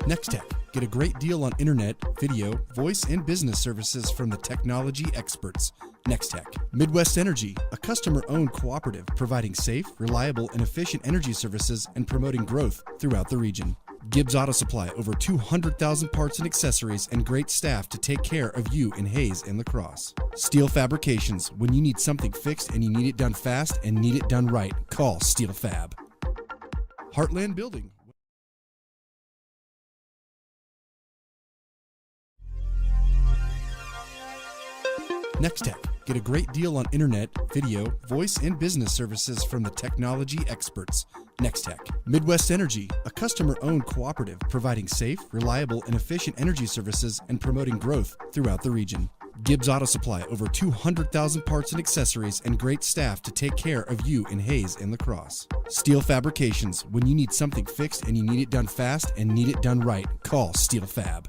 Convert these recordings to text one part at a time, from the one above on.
Nextech. Get a great deal on internet, video, voice, and business services from the technology experts. Nextech. Midwest Energy, a customer-owned cooperative providing safe, reliable, and efficient energy services and promoting growth throughout the region. Gibbs Auto Supply, over 200,000 parts and accessories and great staff to take care of you in Hayes and La Crosse. Steel Fabrications, when you need something fixed and you need it done fast and need it done right, call Steel Fab. Heartland Building. Nextech. Get a great deal on internet, video, voice, and business services from the technology experts. Nextech. Midwest Energy, a customer-owned cooperative providing safe, reliable, and efficient energy services and promoting growth throughout the region. Gibbs Auto Supply, over 200,000 parts and accessories and great staff to take care of you in Hayes and La Crosse. Steel Fabrications, when you need something fixed and you need it done fast and need it done right, call Steel Fab.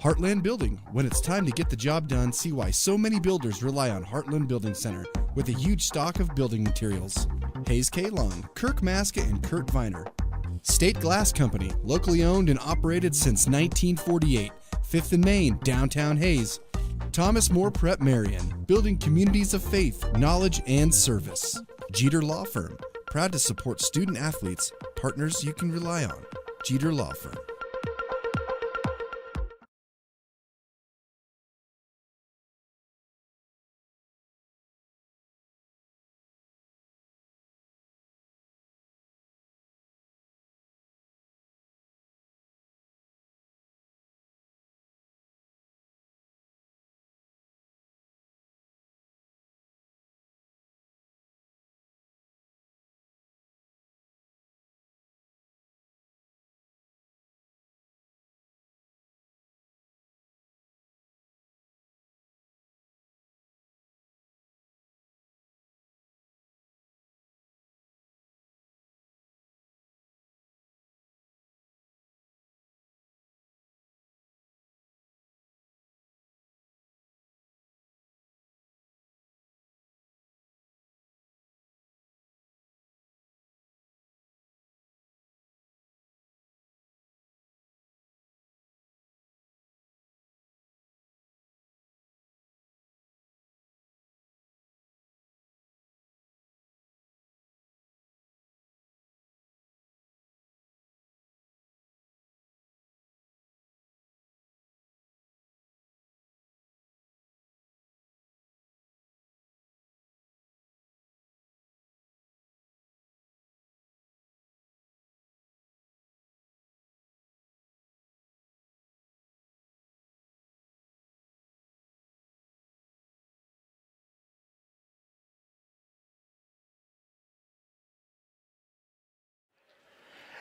Heartland Building. When it's time to get the job done, see why so many builders rely on Heartland Building Center with a huge stock of building materials. Hayes K. Long, Kirk Maska, and Kurt Viner. State Glass Company, locally owned and operated since 1948. 5th and Main, downtown Hayes. Thomas More Prep Marian, building communities of faith, knowledge, and service. Jeter Law Firm, proud to support student athletes, partners you can rely on. Jeter Law Firm.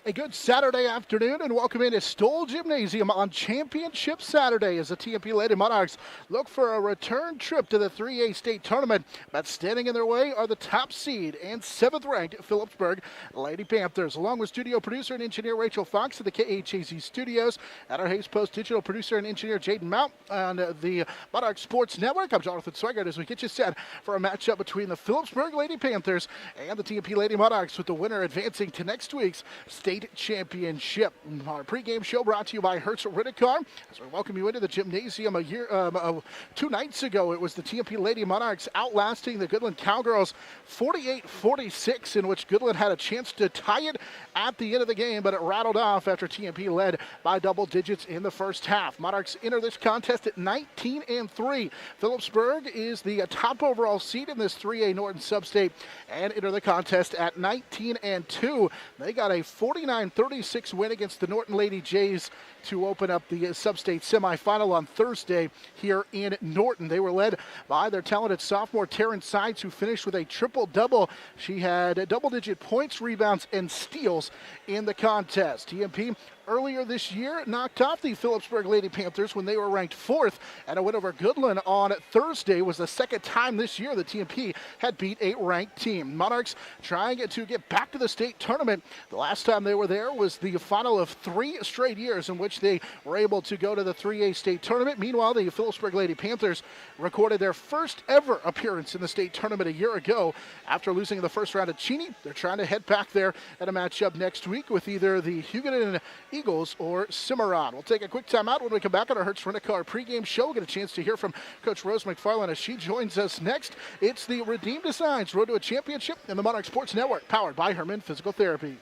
A good Saturday afternoon and welcome into Stoll Gymnasium on Championship Saturday as the TMP Lady Monarchs look for a return trip to the 3A state tournament. But standing in their way are the top seed and 7th ranked Phillipsburg Lady Panthers. Along with studio producer and engineer Rachel Fox of the KHAZ studios and our Hayes Post digital producer and engineer Jaden Mount on the Monarch Sports Network, I'm Jonathan Swigert as we get you set for a matchup between the Phillipsburg Lady Panthers and the TMP Lady Monarchs, with the winner advancing to next week's state championship. Our pregame show brought to you by Hertz as we welcome you into the gymnasium. 2 nights ago, it was the TMP Lady Monarchs outlasting the Goodland Cowgirls 48-46, in which Goodland had a chance to tie it at the end of the game, but it rattled off after TMP led by double digits in the first half. Monarchs enter this contest at 19-3. Phillipsburg is the top overall seed in this 3A Norton substate and enter the contest at 19-2. They got a 49-36 win against the Norton Lady Jays to open up the sub-state semifinal on Thursday here in Norton. They were led by their talented sophomore Taryn Sides, who finished with a triple-double. She had double-digit points, rebounds, and steals in the contest. TMP earlier this year knocked off the Phillipsburg Lady Panthers when they were ranked 4th, and a win over Goodland on Thursday was the second time this year the TMP had beat a ranked team. Monarchs trying to get back to the state tournament. The last time they were there was the final of 3 straight years in which they were able to go to the 3A state tournament. Meanwhile, the Phillipsburg Lady Panthers recorded their first ever appearance in the state tournament a year ago after losing in the first round at Cheney. They're trying to head back there at a matchup next week with either the Huguenin Eagles or Cimarron. We'll take a quick timeout. When we come back on our Hertz Rent-A-Car pregame show, we'll get a chance to hear from Coach Rose McFarland as she joins us next. It's the Redeem Designs Road to a Championship and the Monarch Sports Network, powered by Herman Physical Therapy.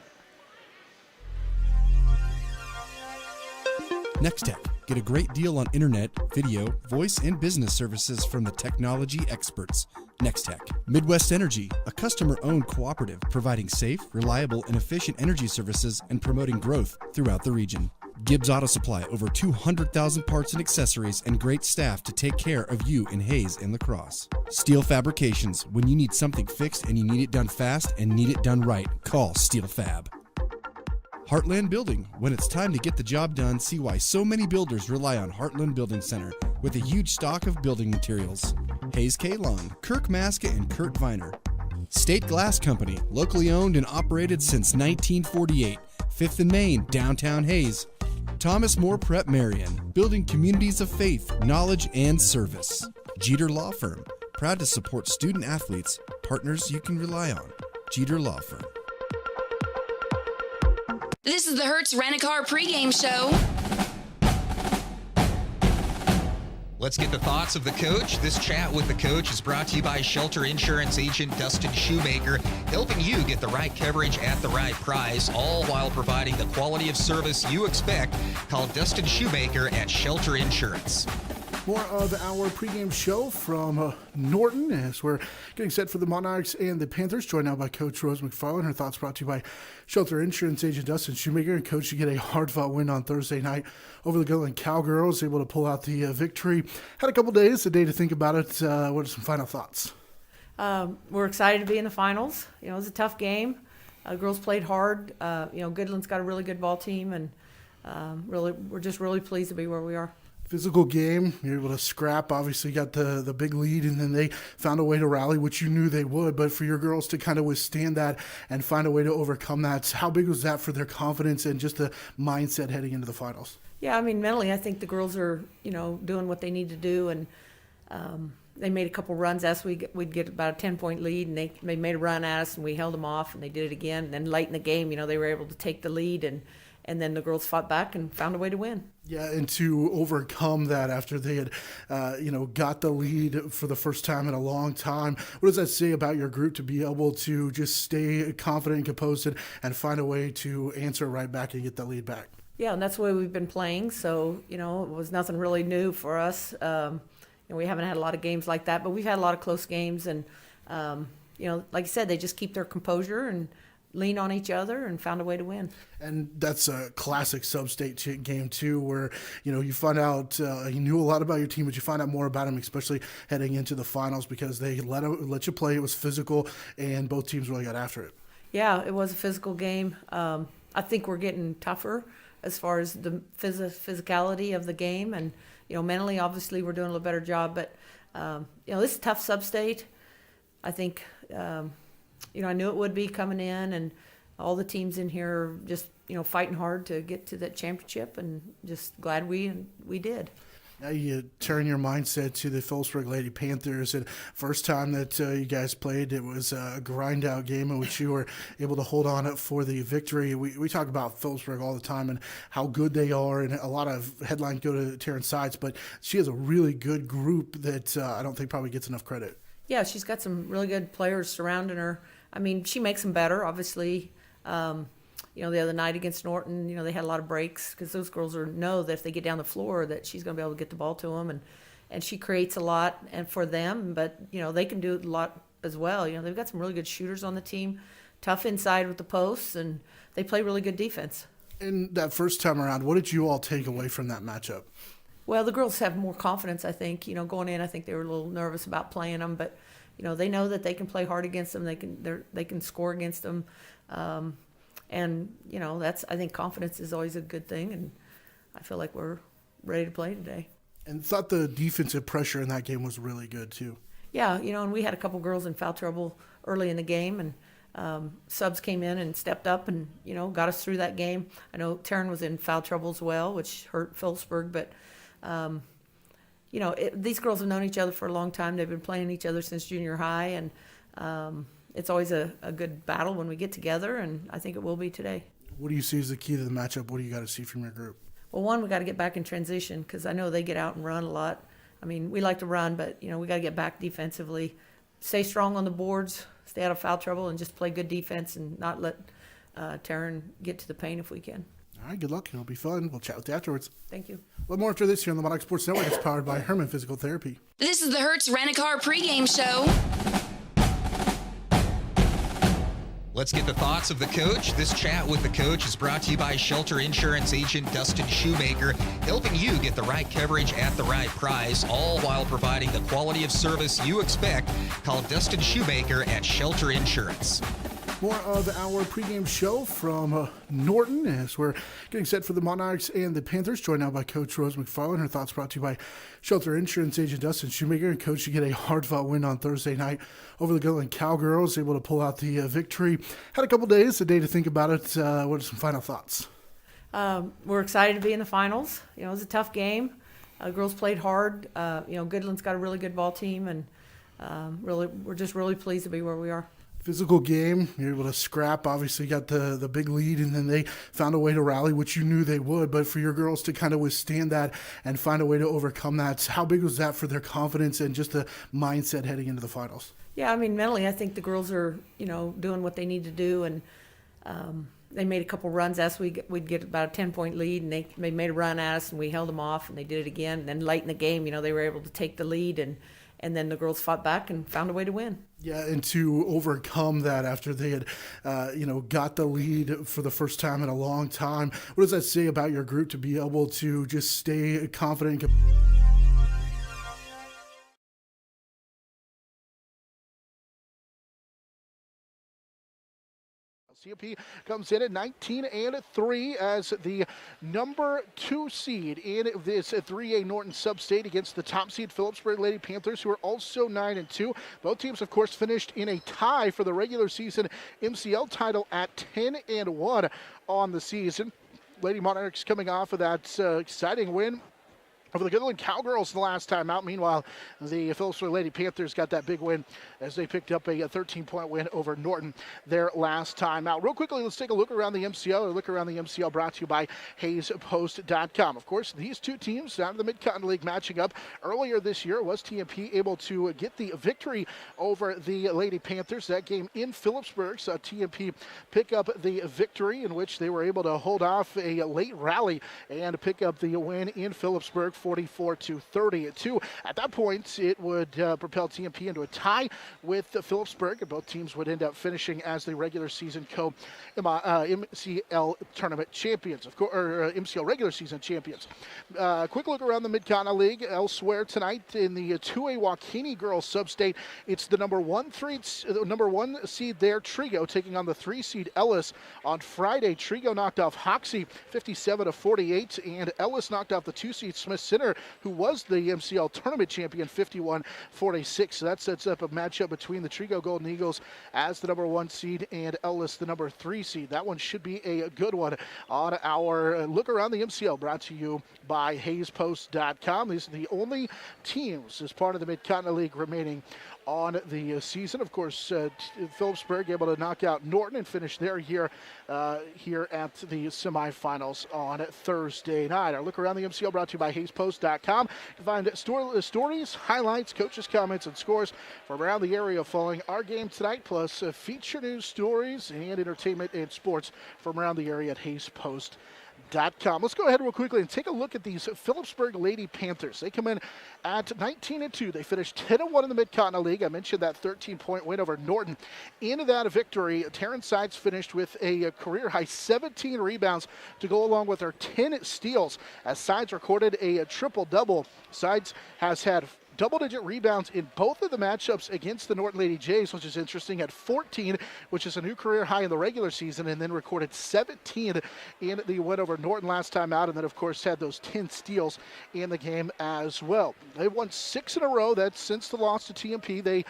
Next-Tech. Get a great deal on internet, video, voice, and business services from the technology experts. Next-Tech. Midwest Energy, a customer-owned cooperative providing safe, reliable, and efficient energy services and promoting growth throughout the region. Gibbs Auto Supply, over 200,000 parts and accessories and great staff to take care of you in Hayes and La Crosse. Steel Fabrications, when you need something fixed and you need it done fast and need it done right, call Steel Fab. Heartland Building. When it's time to get the job done, see why so many builders rely on Heartland Building Center with a huge stock of building materials. Hayes K-Long, Kirk Maska and Kurt Viner. State Glass Company, locally owned and operated since 1948. 5th and Main, downtown Hayes. Thomas More Prep Marion, building communities of faith, knowledge, and service. Jeter Law Firm, proud to support student athletes, partners you can rely on. Jeter Law Firm. This is the Hertz Rent-A-Car pregame show. Let's get the thoughts of the coach. This chat with the coach is brought to you by Shelter Insurance agent Dustin Shoemaker, helping you get the right coverage at the right price, all while providing the quality of service you expect. Call Dustin Shoemaker at Shelter Insurance. More of our pregame show from Norton as we're getting set for the Monarchs and the Panthers. Joined now by Coach Rose McFarland. Her thoughts brought to you by Shelter Insurance agent Dustin Shoemaker. And Coach, you get a hard-fought win on Thursday night over the Gilliland Cowgirls, able to pull out the victory. Had a couple days, a day to think about it. What are some final thoughts? We're excited to be in the finals. You know, it was a tough game. Girls played hard. Goodland's got a really good ball team, and we're just really pleased to be where we are. Physical game, you're able to scrap, obviously got the big lead, and then they found a way to rally, which you knew they would, but for your girls to kind of withstand that and find a way to overcome that, how big was that for their confidence and just the mindset heading into the finals? Yeah, I mean, mentally, I think the girls are, doing what they need to do, and they made a couple runs as we'd get about a 10-point lead, and they made a run at us, and we held them off, and they did it again. And then late in the game, they were able to take the lead, and then the girls fought back and found a way to win. Yeah, and to overcome that after they had, got the lead for the first time in a long time, what does that say about your group to be able to just stay confident and composed and find a way to answer right back and get the lead back? Yeah, and that's the way we've been playing. So, it was nothing really new for us. We haven't had a lot of games like that, but we've had a lot of close games. And, like you said, they just keep their composure and lean on each other and found a way to win. And that's a classic sub-state game, too, where, you find out you knew a lot about your team, but you find out more about them, especially heading into the finals, because they let you play. It was physical, and both teams really got after it. Yeah, it was a physical game. I think we're getting tougher as far as the physicality of the game. And, mentally, obviously, we're doing a little better job. But, this is a tough sub-state. I think I knew it would be coming in, and all the teams in here are just, fighting hard to get to that championship, and just glad we did. Now you turn your mindset to the Phillipsburg Lady Panthers, and first time that you guys played, it was a grind-out game in which you were able to hold on for the victory. We talk about Phillipsburg all the time and how good they are, and a lot of headlines go to Taryn Sides, but she has a really good group that I don't think probably gets enough credit. Yeah, she's got some really good players surrounding her. I mean, she makes them better, obviously. The other night against Norton, they had a lot of breaks because those girls know that if they get down the floor that she's going to be able to get the ball to them. And she creates a lot and for them, but, they can do a lot as well. They've got some really good shooters on the team, tough inside with the posts, and they play really good defense. And that first time around, what did you all take away from that matchup? Well, the girls have more confidence, I think. Going in, I think they were a little nervous about playing them, but they know that they can play hard against them. They can score against them, that's, I think, confidence is always a good thing, and I feel like we're ready to play today. And thought the defensive pressure in that game was really good too. Yeah, and we had a couple girls in foul trouble early in the game, and subs came in and stepped up and got us through that game. I know Taryn was in foul trouble as well, which hurt Phillipsburg, but. These girls have known each other for a long time. They've been playing each other since junior high, and it's always a good battle when we get together, and I think it will be today. What do you see as the key to the matchup? What do you got to see from your group? Well, one, we got to get back in transition because I know they get out and run a lot. I mean, we like to run, but, we got to get back defensively, stay strong on the boards, stay out of foul trouble, and just play good defense and not let Taryn get to the paint if we can. All right, good luck. It'll be fun. We'll chat with you afterwards. Thank you. A little more after this here on the Monarch Sports Network. It's powered by Herman Physical Therapy. This is the Hertz Rent-A-Car pregame show. Let's get the thoughts of the coach. This chat with the coach is brought to you by Shelter Insurance agent Dustin Shoemaker, helping you get the right coverage at the right price, all while providing the quality of service you expect. Call Dustin Shoemaker at Shelter Insurance. More of our pregame show from Norton as we're getting set for the Monarchs and the Panthers, joined now by Coach Rose McFarland. Her thoughts brought to you by Shelter Insurance agent Dustin Shoemaker. And Coach, you get a hard-fought win on Thursday night over the Gilliland Cowgirls, able to pull out the victory. Had a couple days, a day to think about it. What are some final thoughts? We're excited to be in the finals. It was a tough game. Girls played hard. Goodland's got a really good ball team, and we're just really pleased to be where we are. Physical game, you're able to scrap, obviously got the big lead, and then they found a way to rally, which you knew they would. But for your girls to kind of withstand that and find a way to overcome that, how big was that for their confidence and just the mindset heading into the finals? Yeah, I mean, mentally, I think the girls are, doing what they need to do, and they made a couple runs as we'd get about a 10-point lead, and they made a run at us, and we held them off, and they did it again. And then late in the game, they were able to take the lead, and then the girls fought back and found a way to win. Yeah, and to overcome that after they had, got the lead for the first time in a long time. What does that say about your group to be able to just stay confident? TMP comes in at 19-3 as the number 2 seed in this 3A Norton sub-state against the top seed Phillipsburg Lady Panthers, who are also 9-2. Both teams, of course, finished in a tie for the regular season MCL title at 10-1 on the season. Lady Monarchs coming off of that exciting win over the Gilliland Cowgirls the last time out. Meanwhile, the Phillipsburg Lady Panthers got that big win as they picked up a 13-point win over Norton their last time out. Real quickly, let's take a look around the MCL. A look around the MCL brought to you by HayesPost.com. Of course, these two teams down in the Mid-Continent League matching up. Earlier this year was TMP able to get the victory over the Lady Panthers. That game in Phillipsburg saw TMP pick up the victory, in which they were able to hold off a late rally and pick up the win in Phillipsburg, 44-32. At that point, it would propel TMP into a tie with Phillipsburg, and both teams would end up finishing as the regular season MCL tournament champions, of course, or MCL regular season champions. Quick look around the Mid-Continent League. Elsewhere tonight in the 2A Waukene girls sub-state, it's the number one seed there, Trigo, taking on the 3 seed Ellis on Friday. Trigo knocked off Hoxie 57-48, and Ellis knocked off the 2 seed Smith Center, who was the MCL tournament champion, 51-46. So that sets up a matchup between the Trigo Golden Eagles as the number 1 seed and Ellis, the number 3 seed. That one should be a good one on our look around the MCL, brought to you by HayesPost.com. These are the only teams as part of the Mid-Continent League remaining on the season. Of course, Phillipsburg able to knock out Norton and finish their year here at the semifinals on Thursday night. Our look around the MCL brought to you by HayesPost.com. You can find stories, highlights, coaches' comments, and scores from around the area following our game tonight, plus feature news, stories, and entertainment and sports from around the area at HayesPost.com. Let's go ahead real quickly and take a look at these Phillipsburg Lady Panthers. They come in at 19-2. They finished 10-1 in the Mid-Continent League. I mentioned that 13-point win over Norton. Into that victory, Taryn Sides finished with a career-high 17 rebounds to go along with her 10 steals, as Sides recorded a triple-double. Sides has had double-digit rebounds in both of the matchups against the Norton Lady Jays, which is interesting, at 14, which is a new career high in the regular season, and then recorded 17 in the win over Norton last time out, and then, of course, had those 10 steals in the game as well. They won 6 in a row. That's since the loss to TMP. They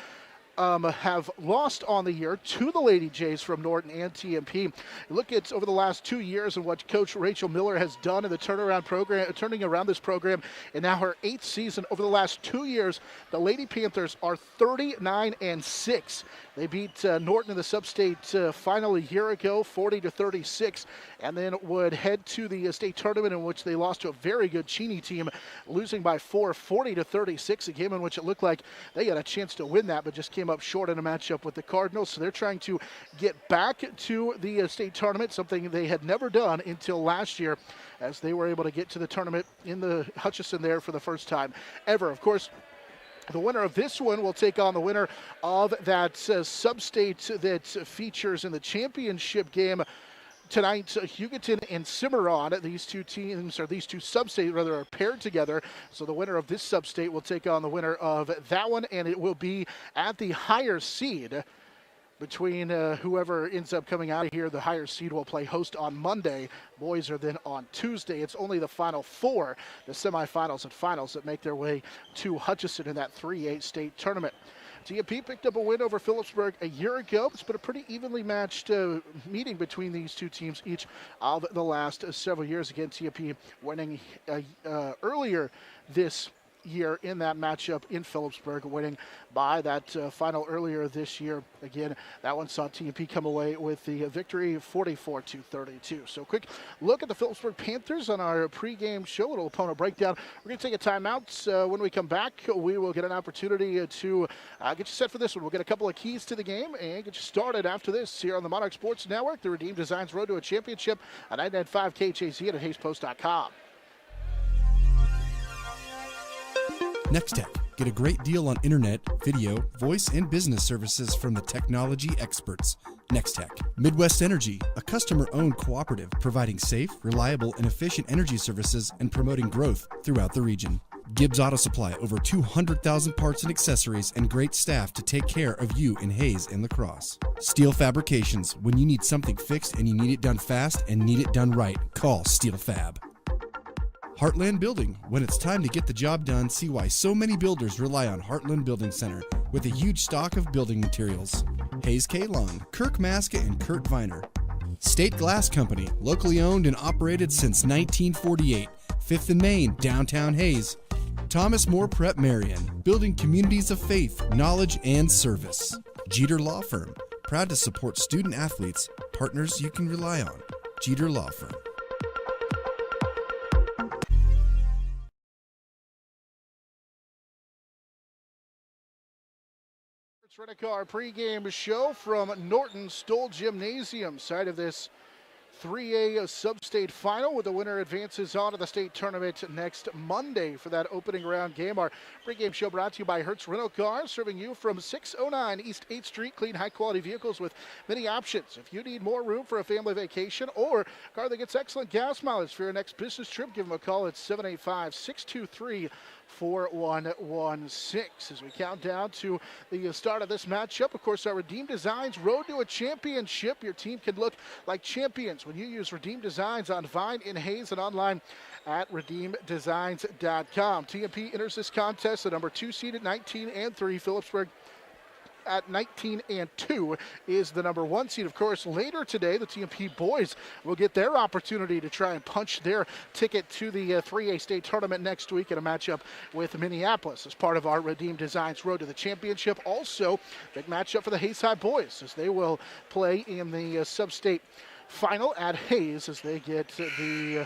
have lost on the year to the Lady Jays from Norton and TMP. Look at over the last 2 years and what Coach Rachel Miller has done in the turning around this program, and now her 8th season. Over the last 2 years, the Lady Panthers are 39-6. They beat Norton in the sub-state final a year ago, 40-36, and then would head to the state tournament in which they lost to a very good Cheney team, losing by 4, 40-36, a game in which it looked like they had a chance to win that, but just came up short in a matchup with the Cardinals. So they're trying to get back to the state tournament, something they had never done until last year, as they were able to get to the tournament in the Hutchinson there for the first time ever. Of course, the winner of this one will take on the winner of that sub-state that features in the championship game tonight. Hugoton and Cimarron, these two teams, or these two sub-states rather, are paired together. So the winner of this sub-state will take on the winner of that one, and it will be at the higher seed. Between whoever ends up coming out of here, the higher seed will play host on Monday. Boys are then on Tuesday. It's only the final 4, the semifinals and finals, that make their way to Hutchinson in that 3A state tournament. TMP picked up a win over Phillipsburg a year ago. It's been a pretty evenly matched meeting between these two teams each of the last several years. Again, TMP winning earlier this year in that matchup in Phillipsburg, winning by that final earlier this year. Again, that one saw TMP come away with the victory, 44-32. So quick look at the Phillipsburg Panthers on our pregame show, a little opponent breakdown. We're going to take a timeout. When we come back, we will get an opportunity to get you set for this one. We'll get a couple of keys to the game and get you started after this here on the Monarch Sports Network, the Redeemed Designs Road to a Championship on 995 KHAZ and at HaysPost.com. Next-Tech. Get a great deal on internet, video, voice, and business services from the technology experts. Next-Tech. Midwest Energy, a customer-owned cooperative providing safe, reliable, and efficient energy services and promoting growth throughout the region. Gibbs Auto Supply, over 200,000 parts and accessories and great staff to take care of you in Hayes and La Crosse. Steel Fabrications, when you need something fixed and you need it done fast and need it done right, call Steel Fab. Heartland Building. When it's time to get the job done, see why so many builders rely on Heartland Building Center with a huge stock of building materials. Hayes K-Long, Kirk Maska, and Kurt Viner. State Glass Company, locally owned and operated since 1948. 5th and Main, downtown Hayes. Thomas More Prep Marion, building communities of faith, knowledge, and service. Jeter Law Firm, proud to support student athletes, partners you can rely on. Jeter Law Firm. Rent-A-Car pregame show from Norton Stoll Gymnasium, side of this 3A sub-state final, with the winner advances on to the state tournament next Monday for that opening round game. Our pregame show brought to you by Hertz Rental Cars, serving you from 609 East 8th Street. Clean, high-quality vehicles with many options. If you need more room for a family vacation or a car that gets excellent gas mileage for your next business trip, give them a call at 785-623-4116 as we count down to the start of this matchup. Of course, our Redeemed Designs Road to a Championship. Your team can look like champions when you use Redeemed Designs on Vine, in Hayes, and online at redeemdesigns.com. TMP enters this contest, the number 2 seed at 19-3. Phillipsburg at 19-2 is the number 1 seed. Of course, later today, the TMP boys will get their opportunity to try and punch their ticket to the 3A state tournament next week in a matchup with Minneapolis as part of our Redeemed Designs Road to the Championship. Also, big matchup for the Hayes High boys as they will play in the sub-state final at Hayes as they get the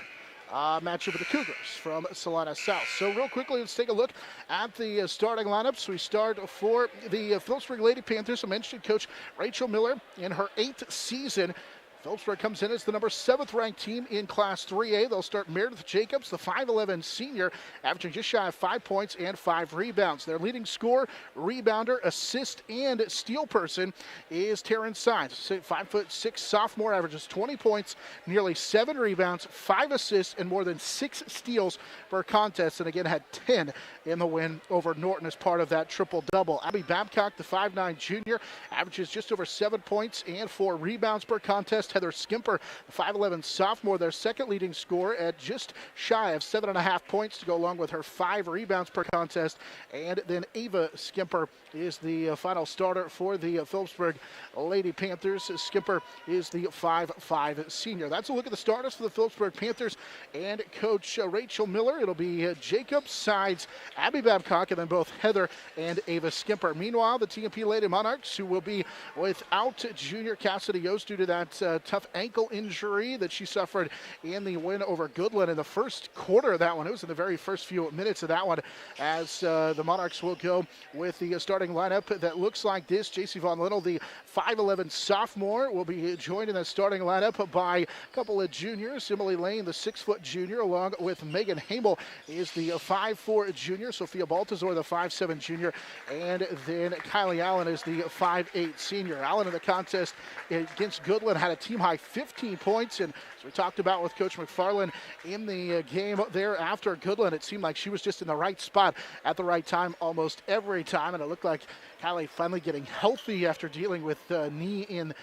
matchup with the Cougars from Salina South. So real quickly, let's take a look at the starting lineups. We start for the Phillipsburg Lady Panthers. I mentioned Coach Rachel Miller in her 8th season. Phillipsburg comes in as the number 7th ranked team in Class 3A. They'll start Meredith Jacobs, the 5'11 senior, averaging just shy of 5 points and 5 rebounds. Their leading scorer, rebounder, assist, and steal person is Taryn Sines, 5'6" sophomore, averages 20 points, nearly 7 rebounds, 5 assists, and more than 6 steals per contest, and again had 10 in the win over Norton as part of that triple-double. Abby Babcock, the 5'9 junior, averages just over 7 points and 4 rebounds per contest. contest. Heather Skimper, the 5'11 sophomore, their second leading scorer at just shy of 7.5 points to go along with her 5 rebounds per contest. And then Ava Skimper is the final starter for the Phillipsburg Lady Panthers. Skimper is the 5'5 senior. That's a look at the starters for the Phillipsburg Panthers and Coach Rachel Miller. It'll be Jacob Sides, Abby Babcock, and then both Heather and Ava Skimper. Meanwhile, the TMP Lady Monarchs, who will be without junior Cassidy Yost due to that tough ankle injury that she suffered in the win over Goodland in the first quarter of that one. It was in the very first few minutes of that one, as the Monarchs will go with the starting lineup that looks like this. JC Von Little, the 5'11 sophomore, will be joined in the starting lineup by a couple of juniors. Emily Lane, the 6-foot junior, along with Megan Hamel, is the 5'4 junior. Sophia Baltazar, the 5'7 junior, and then Kylie Allen is the 5'8 senior. Allen in the contest against Goodland had a team-high 15 points, and as we talked about with Coach McFarland in the game there after Goodland, it seemed like she was just in the right spot at the right time almost every time, and it looked like Kylie finally getting healthy after dealing with knee and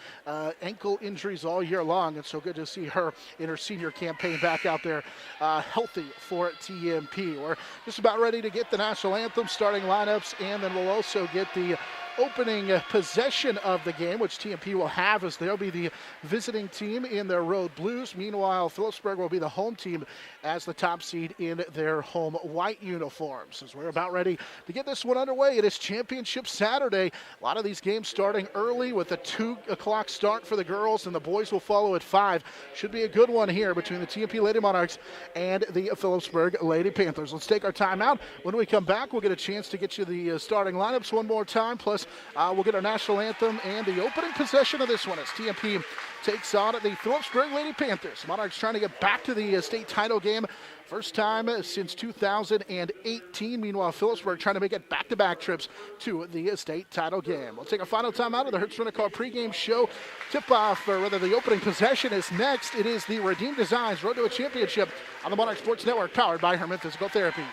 ankle injuries all year long, and so good to see her in her senior campaign back out there healthy for TMP. We're just about ready to get the national anthem, starting lineups, and then we'll also get the opening possession of the game, which TMP will have, as they'll be the visiting team in their road blues. Meanwhile, Phillipsburg will be the home team as the top seed in their home white uniforms. As we're about ready to get this one underway, it is Championship Saturday. A lot of these games starting early with a 2 o'clock start for the girls, and the boys will follow at 5. Should be a good one here between the TMP Lady Monarchs and the Phillipsburg Lady Panthers. Let's take our time out. When we come back, we'll get a chance to get you the starting lineups one more time, plus we'll get our national anthem and the opening possession of this one as TMP takes on the Phillipsburg Lady Panthers. Monarchs trying to get back to the state title game. First time since 2018. Meanwhile, Phillipsburg trying to make it back-to-back trips to the state title game. We'll take a final time out of the Hertz Rent-A-Car pregame show. Tip-off, or rather the opening possession, is next. It is the Redeem Designs Road to a Championship on the Monarch Sports Network, powered by Herman Physical Therapy.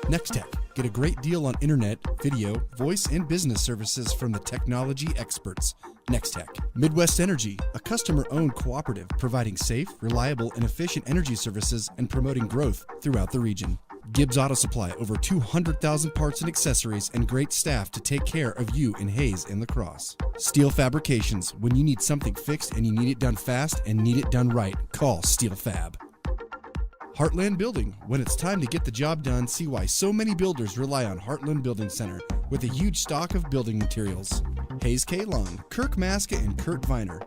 Next Tech. Get a great deal on internet, video, voice, and business services from the technology experts. Next Tech. Midwest Energy, a customer-owned cooperative providing safe, reliable, and efficient energy services and promoting growth throughout the region. Gibbs Auto Supply, over 200,000 parts and accessories and great staff to take care of you in Hayes and La Crosse. Steel Fabrications, when you need something fixed and you need it done fast and need it done right, call Steel Fab. Heartland Building. When it's time to get the job done, see why so many builders rely on Heartland Building Center with a huge stock of building materials. Hayes K. Long, Kirk Maska, and Kurt Viner.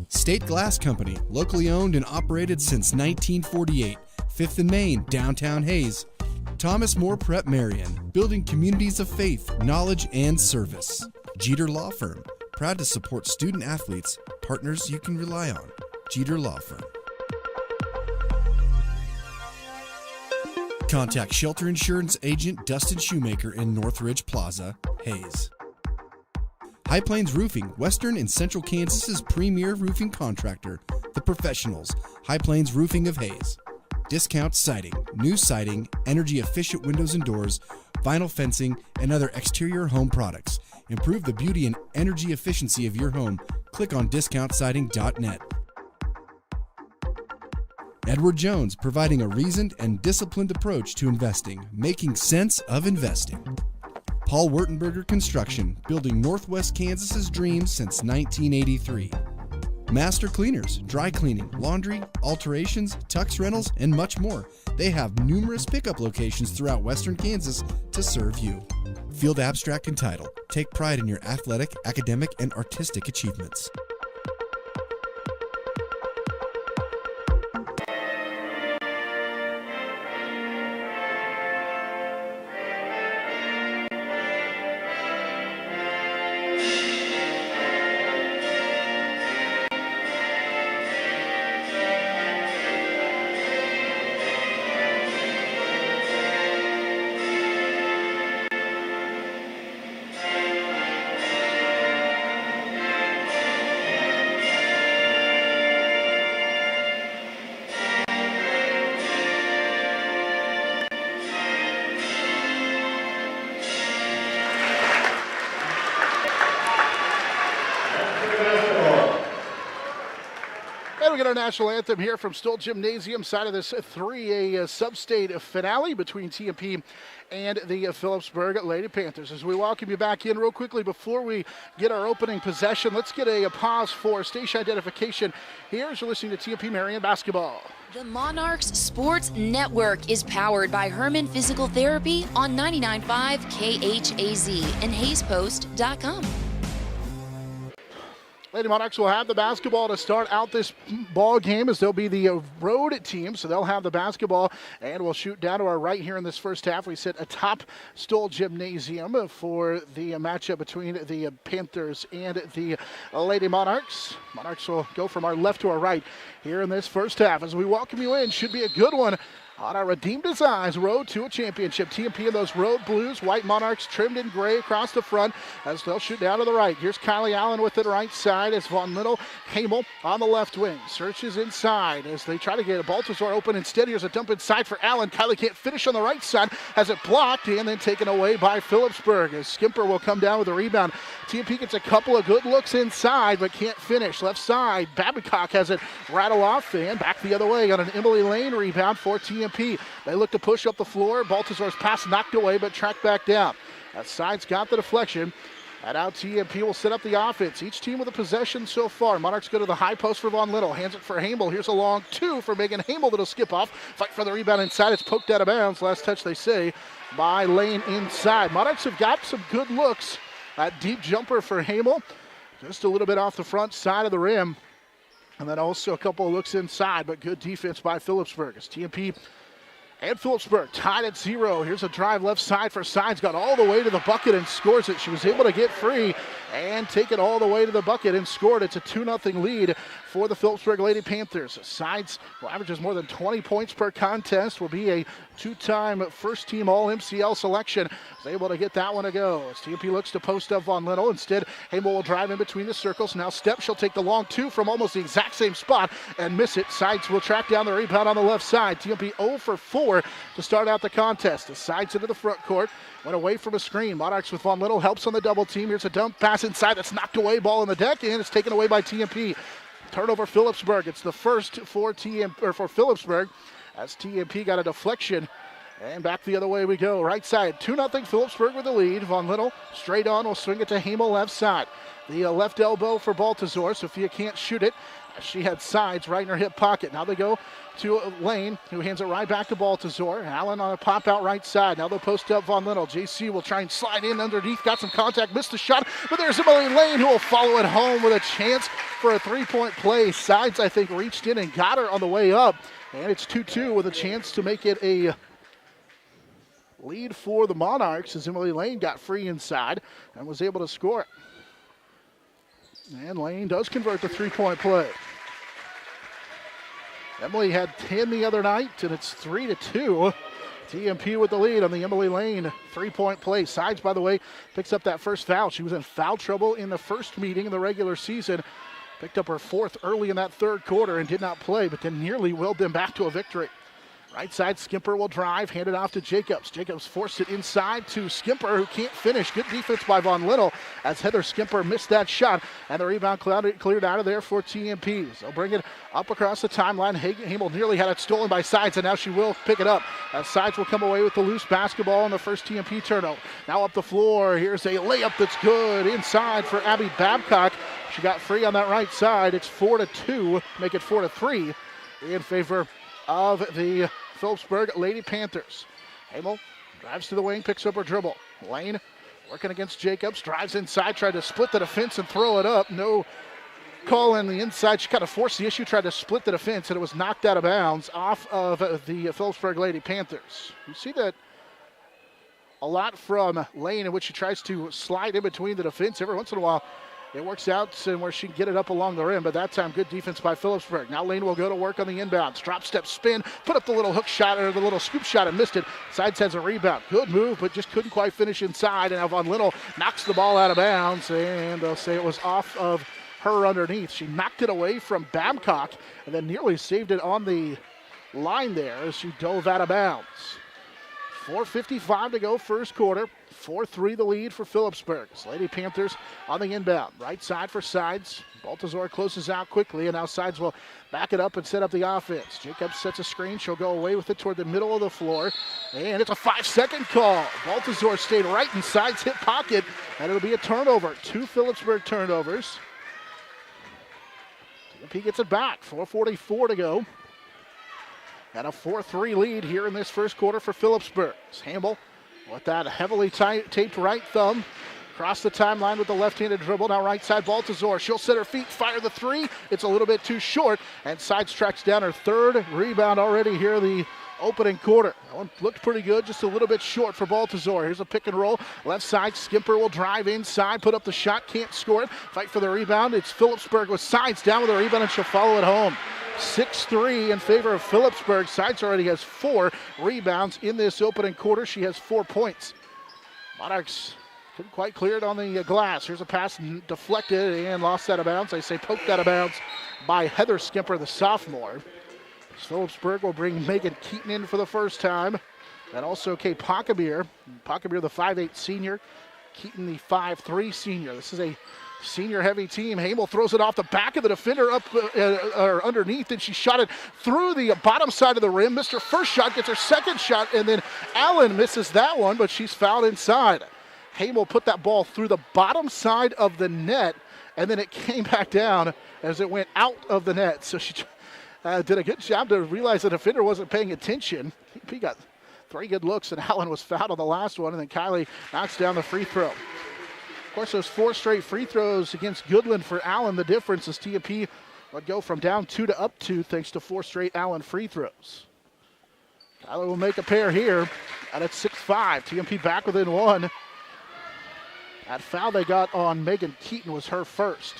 State Glass Company, locally owned and operated since 1948. 5th and Main, downtown Hayes. Thomas More Prep Marion, building communities of faith, knowledge, and service. Jeter Law Firm, proud to support student athletes, partners you can rely on. Jeter Law Firm. Contact Shelter Insurance Agent Dustin Shoemaker in Northridge Plaza, Hayes. High Plains Roofing, Western and Central Kansas's premier roofing contractor, The Professionals, High Plains Roofing of Hayes. Discount siding, new siding, energy-efficient windows and doors, vinyl fencing, and other exterior home products. Improve the beauty and energy efficiency of your home. Click on discountsiding.net. Edward Jones, providing a reasoned and disciplined approach to investing, making sense of investing. Paul Wertenberger Construction, building Northwest Kansas's dreams since 1983. Master Cleaners, dry cleaning, laundry, alterations, tux rentals, and much more. They have numerous pickup locations throughout western Kansas to serve you. Field Abstract and Title. Take pride in your athletic, academic, and artistic achievements. we get our national anthem here from Stoll Gymnasium, side of this 3A sub-state finale between TMP and the Phillipsburg Lady Panthers. As we welcome you back in real quickly before we get our opening possession, let's get a pause for station identification. Here's you're listening to TMP-Marian Basketball. The Monarchs Sports Network is powered by Herman Physical Therapy on 99.5 KHAZ and HaysPost.com. Lady Monarchs will have the basketball to start out this ball game, as they'll be the road team, so they'll have the basketball, and we'll shoot down to our right here in this first half. We sit atop Stoll Gymnasium for the matchup between the Panthers and the Lady Monarchs. Monarchs will go from our left to our right here in this first half. As we welcome you in, should be a good one on our Redeemed Designs road to a championship. TMP in those road blues, white Monarchs trimmed in gray across the front as they'll shoot down to the right. Here's Kylie Allen with it right side as Von Little. Hamel on the left wing. Searches inside as they try to get a Baltazar open. Instead, here's a dump inside for Allen. Kylie can't finish on the right side. Has it blocked and then taken away by Phillipsburg as Skimper will come down with a rebound. TMP gets a couple of good looks inside but can't finish. Left side, Babcock has it rattle off and back the other way on an Emily Lane rebound for TMP. They look to push up the floor. Baltazar's pass knocked away, but tracked back down. That side's got the deflection. And now TMP will set up the offense. Each team with a possession so far. Monarchs go to the high post for Von Little. Hands it for Hamel. Here's a long two for Megan Hamel that'll skip off. Fight for the rebound inside. It's poked out of bounds. Last touch, they say, by Lane inside. Monarchs have got some good looks. That deep jumper for Hamel. Just a little bit off the front side of the rim. And then also a couple of looks inside, but good defense by Phillipsburg as TMP and Phillipsburg tied at 0. Here's a drive left side for Sides. Got all the way to the bucket and scores it. She was able to get free and take it all the way to the bucket and scored. It's a 2-0 lead for the Phillipsburg Lady Panthers. Sides will averages more than 20 points per contest. Will be a two-time first-team All-MCL selection. Is able to get that one to go. As TMP looks to post up Von Little. Instead, Hamel will drive in between the circles. Now Step, she'll take the long two from almost the exact same spot and miss it. Sides will track down the rebound on the left side. TMP 0 for 4 to start out the contest. The sides into the front court. Went away from a screen. Monarchs with Von Little helps on the double team. Here's a dump pass inside that's knocked away. Ball in the deck, and it's taken away by TMP. Turnover Phillipsburg. It's the first for Phillipsburg as TMP got a deflection. And back the other way we go. Right side, 2-0 Phillipsburg with the lead. Von Little straight on will swing it to Hamel left side. The left elbow for Baltazar. Sophia can't shoot it. She had Sides right in her hip pocket. Now they go to Lane, who hands it right back to Baltazar. Allen on a pop out right side. Now they'll post up Von Little. JC will try and slide in underneath. Got some contact, missed the shot. But there's Emily Lane who will follow it home with a chance for a three-point play. Sides, I think, reached in and got her on the way up. And it's 2-2 with a chance to make it a lead for the Monarchs as Emily Lane got free inside and was able to score it. And Lane does convert the three-point play. Emily had 10 the other night, and it's 3-2. TMP with the lead on the Emily Lane three-point play. Sides, by the way, picks up that first foul. She was in foul trouble in the first meeting in the regular season. Picked up her fourth early in that third quarter and did not play, but then nearly willed them back to a victory. Right side, Skimper will drive, hand it off to Jacobs. Jacobs forced it inside to Skimper, who can't finish. Good defense by Von Little as Heather Skimper missed that shot, and the rebound cleared out of there for TMP. So bring it up across the timeline. Hamel nearly had it stolen by Sides, and now she will pick it up. Sides will come away with the loose basketball on the first TMP turnover. Now up the floor, here's a layup that's good inside for Abby Babcock. She got free on that right side. It's 4-2, make it 4-3 in favor of the Phillipsburg Lady Panthers. Hamel drives to the wing, picks up her dribble. Lane working against Jacobs, drives inside, tried to split the defense and throw it up. No call on the inside. She kind of forced the issue, tried to split the defense, and it was knocked out of bounds off of the Phillipsburg Lady Panthers. You see that a lot from Lane, in which she tries to slide in between the defense. Every once in a while, it works out and where she can get it up along the rim, but that time good defense by Phillipsburg. Now Lane will go to work on the inbounds. Drop step spin, put up the little hook shot or the little scoop shot and missed it. Sides has a rebound. Good move, but just couldn't quite finish inside. And now Von Little knocks the ball out of bounds, and they'll say it was off of her underneath. She knocked it away from Babcock and then nearly saved it on the line there as she dove out of bounds. 4:55 to go first quarter. 4-3 the lead for Phillipsburg. Lady Panthers on the inbound. Right side for Sides. Baltazar closes out quickly, and now Sides will back it up and set up the offense. Jacobs sets a screen. She'll go away with it toward the middle of the floor, and it's a 5-second call. Baltazar stayed right in Sides' hip pocket, and it'll be a turnover. 2 Phillipsburg turnovers. TMP gets it back. 4:44 to go. And a 4-3 lead here in this first quarter for Phillipsburg. Hamble with that heavily taped right thumb. Across the timeline with the left-handed dribble. Now right side, Baltazar. She'll set her feet, fire the three. It's a little bit too short, and Sides tracks down her third rebound already here in the opening quarter. That one looked pretty good, just a little bit short for Baltazar. Here's a pick and roll. Left side, Skimper will drive inside, put up the shot, can't score it. Fight for the rebound. It's Phillipsburg with Sides down with the rebound, and she'll follow it home. 6-3 in favor of Phillipsburg. Sides already has 4 rebounds in this opening quarter. She has 4 points. Monarchs couldn't quite clear it on the glass. Here's a pass deflected and lost out of bounds. I say poked out of bounds by Heather Skimper, the sophomore. Phillipsburg will bring Megan Keaton in for the first time. And also Kay Pockabeer. Pockabeer, the 5'8 senior. Keaton, the 5'3 senior. This is a senior-heavy team. Hamel throws it off the back of the defender up or underneath, and she shot it through the bottom side of the rim. Missed her first shot, gets her second shot, and then Allen misses that one, but she's fouled inside. Hamel put that ball through the bottom side of the net, and then it came back down as it went out of the net. So she did a good job to realize the defender wasn't paying attention. He got 3 good looks, and Allen was fouled on the last one, and then Kylie knocks down the free throw. Of course, those 4 straight free throws against Goodland for Allen. The difference is TMP would go from down 2 to up 2 thanks to 4 straight Allen free throws. Kylie will make a pair here, and it's 6-5. TMP back within 1. That foul they got on Megan Keaton was her first.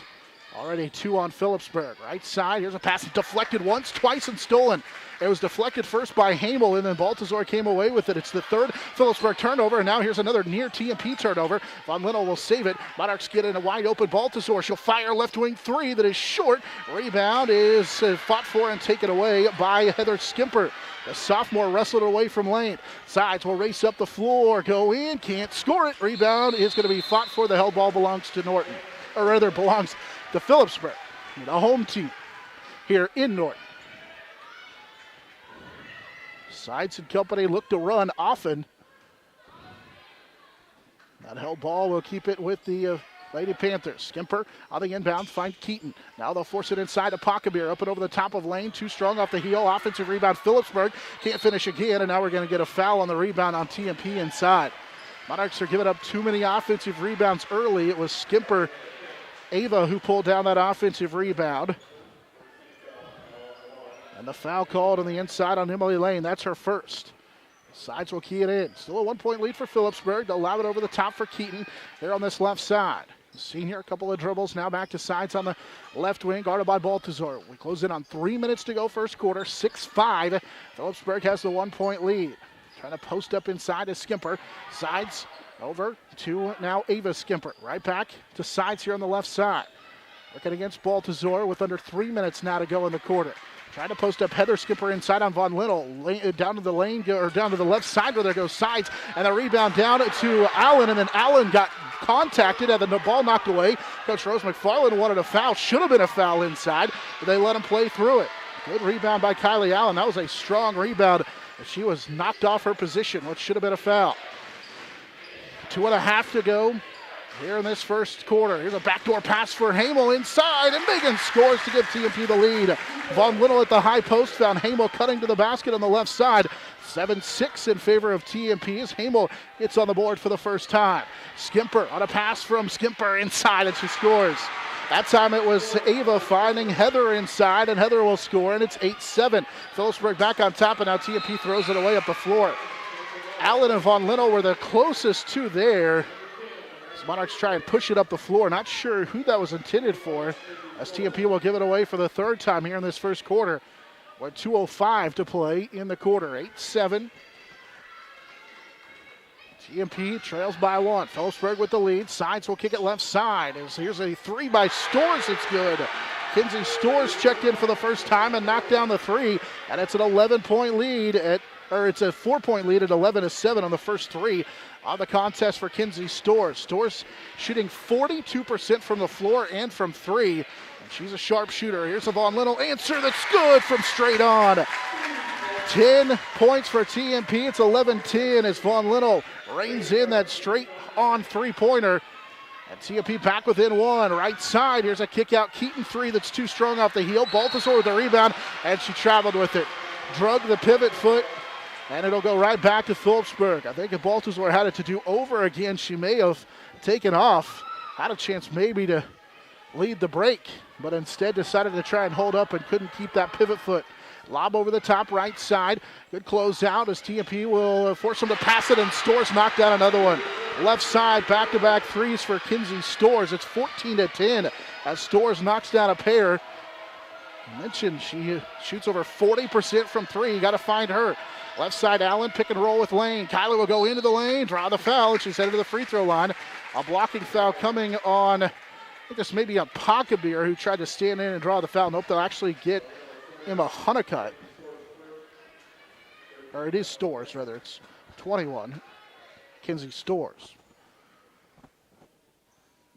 Already 2 on Phillipsburg. Right side, here's a pass deflected once, twice, and stolen. It was deflected first by Hamel, and then Baltazar came away with it. It's the 3rd Phillipsburg turnover, and now here's another near TMP turnover. Von Linnell will save it. Monarchs get in a wide open Baltazar. She'll fire left wing 3 that is short. Rebound is fought for and taken away by Heather Skimper. The sophomore wrestled it away from lane. Sides will race up the floor, go in, can't score it. Rebound is going to be fought for. The held ball belongs to Norton, or rather belongs to Phillipsburg, the home team here in Norton. Sides and company look to run often. That held ball will keep it with the Lady Panthers. Skimper on the inbound, find Keaton. Now they'll force it inside to Pockabeer. Up and over the top of lane. Too strong off the heel. Offensive rebound. Phillipsburg can't finish again, and now we're going to get a foul on the rebound on TMP inside. Monarchs are giving up too many offensive rebounds early. It was Skimper, Ava, who pulled down that offensive rebound. And the foul called on the inside on Emily Lane. That's her first. Sides will key it in. Still a 1-point lead for Phillipsburg. They'll allow it over the top for Keaton here on this left side. Senior, a couple of dribbles. Now back to Sides on the left wing, guarded by Baltazar. We close in on 3 minutes to go first quarter. 6-5. Phillipsburg has the 1-point lead. Trying to post up inside to Skimper. Sides over to now Ava Skimper. Right back to Sides here on the left side. Looking against Baltazar with under 3 minutes now to go in the quarter. Trying to post up Heather Skimper inside on Von Linnell. Down to the lane, or down to the left side where there goes Sides. And the rebound down to Allen, and then Allen got contacted, had the ball knocked away. Coach Rose McFarland wanted a foul. Should have been a foul inside, but they let him play through it. Good rebound by Kylie Allen. That was a strong rebound. She was knocked off her position, which should have been a foul. 2.5 to go here in this first quarter. Here's a backdoor pass for Hamel inside, and Megan scores to give TMP the lead. Von Linnell at the high post found Hamel cutting to the basket on the left side. 7-6 in favor of TMP as Hamel gets on the board for the first time. Skimper on a pass from Skimper inside, and she scores. That time it was Ava finding Heather inside, and Heather will score, and it's 8-7. Phillipsburg back on top, and now TMP throws it away up the floor. Allen and Von Linnell were the closest to there. As Monarchs try and push it up the floor. Not sure who that was intended for, as TMP will give it away for the 3rd time here in this first quarter. With 2:05 to play in the quarter. 8-7. TMP trails by 1. Phillipsburg with the lead. Sides will kick it left side. Here's a 3 by Stores. It's good. Kinsey Stores checked in for the first time and knocked down the 3. And it's an 11-point lead at it's a 4-point lead at 11-7 on the first three on the contest for Kinsey Storrs. Storrs shooting 42% from the floor and from three. And she's a sharp shooter. Here's a Von Little answer that's good from straight on. 10 points for TMP. It's 11-10 as Von Little reins in that straight on three-pointer. And TMP back within one. Right side, here's a kick out. Keaton three that's too strong off the heel. Balthazar with the rebound, and she traveled with it. Drug the pivot foot, and it'll go right back to Phillipsburg. I think if Balthazar had it to do over again, she may have taken off. Had a chance maybe to lead the break, but instead decided to try and hold up and couldn't keep that pivot foot. Lob over the top right side. Good close out as TMP will force them to pass it, and Storrs knocked down another one. Left side, back-to-back threes for Kinsey Storrs. It's 14-10 as Storrs knocks down a pair. I mentioned she shoots over 40% from three. You got to find her. Left side, Allen, pick and roll with Lane. Kyler will go into the lane, draw the foul, and she's headed to the free throw line. A blocking foul coming on, I think this may be on Pockabeer, who tried to stand in and draw the foul. Nope, they'll actually get him a Honeycutt. Or it is Storrs, rather. It's 21. Kinsey Storrs.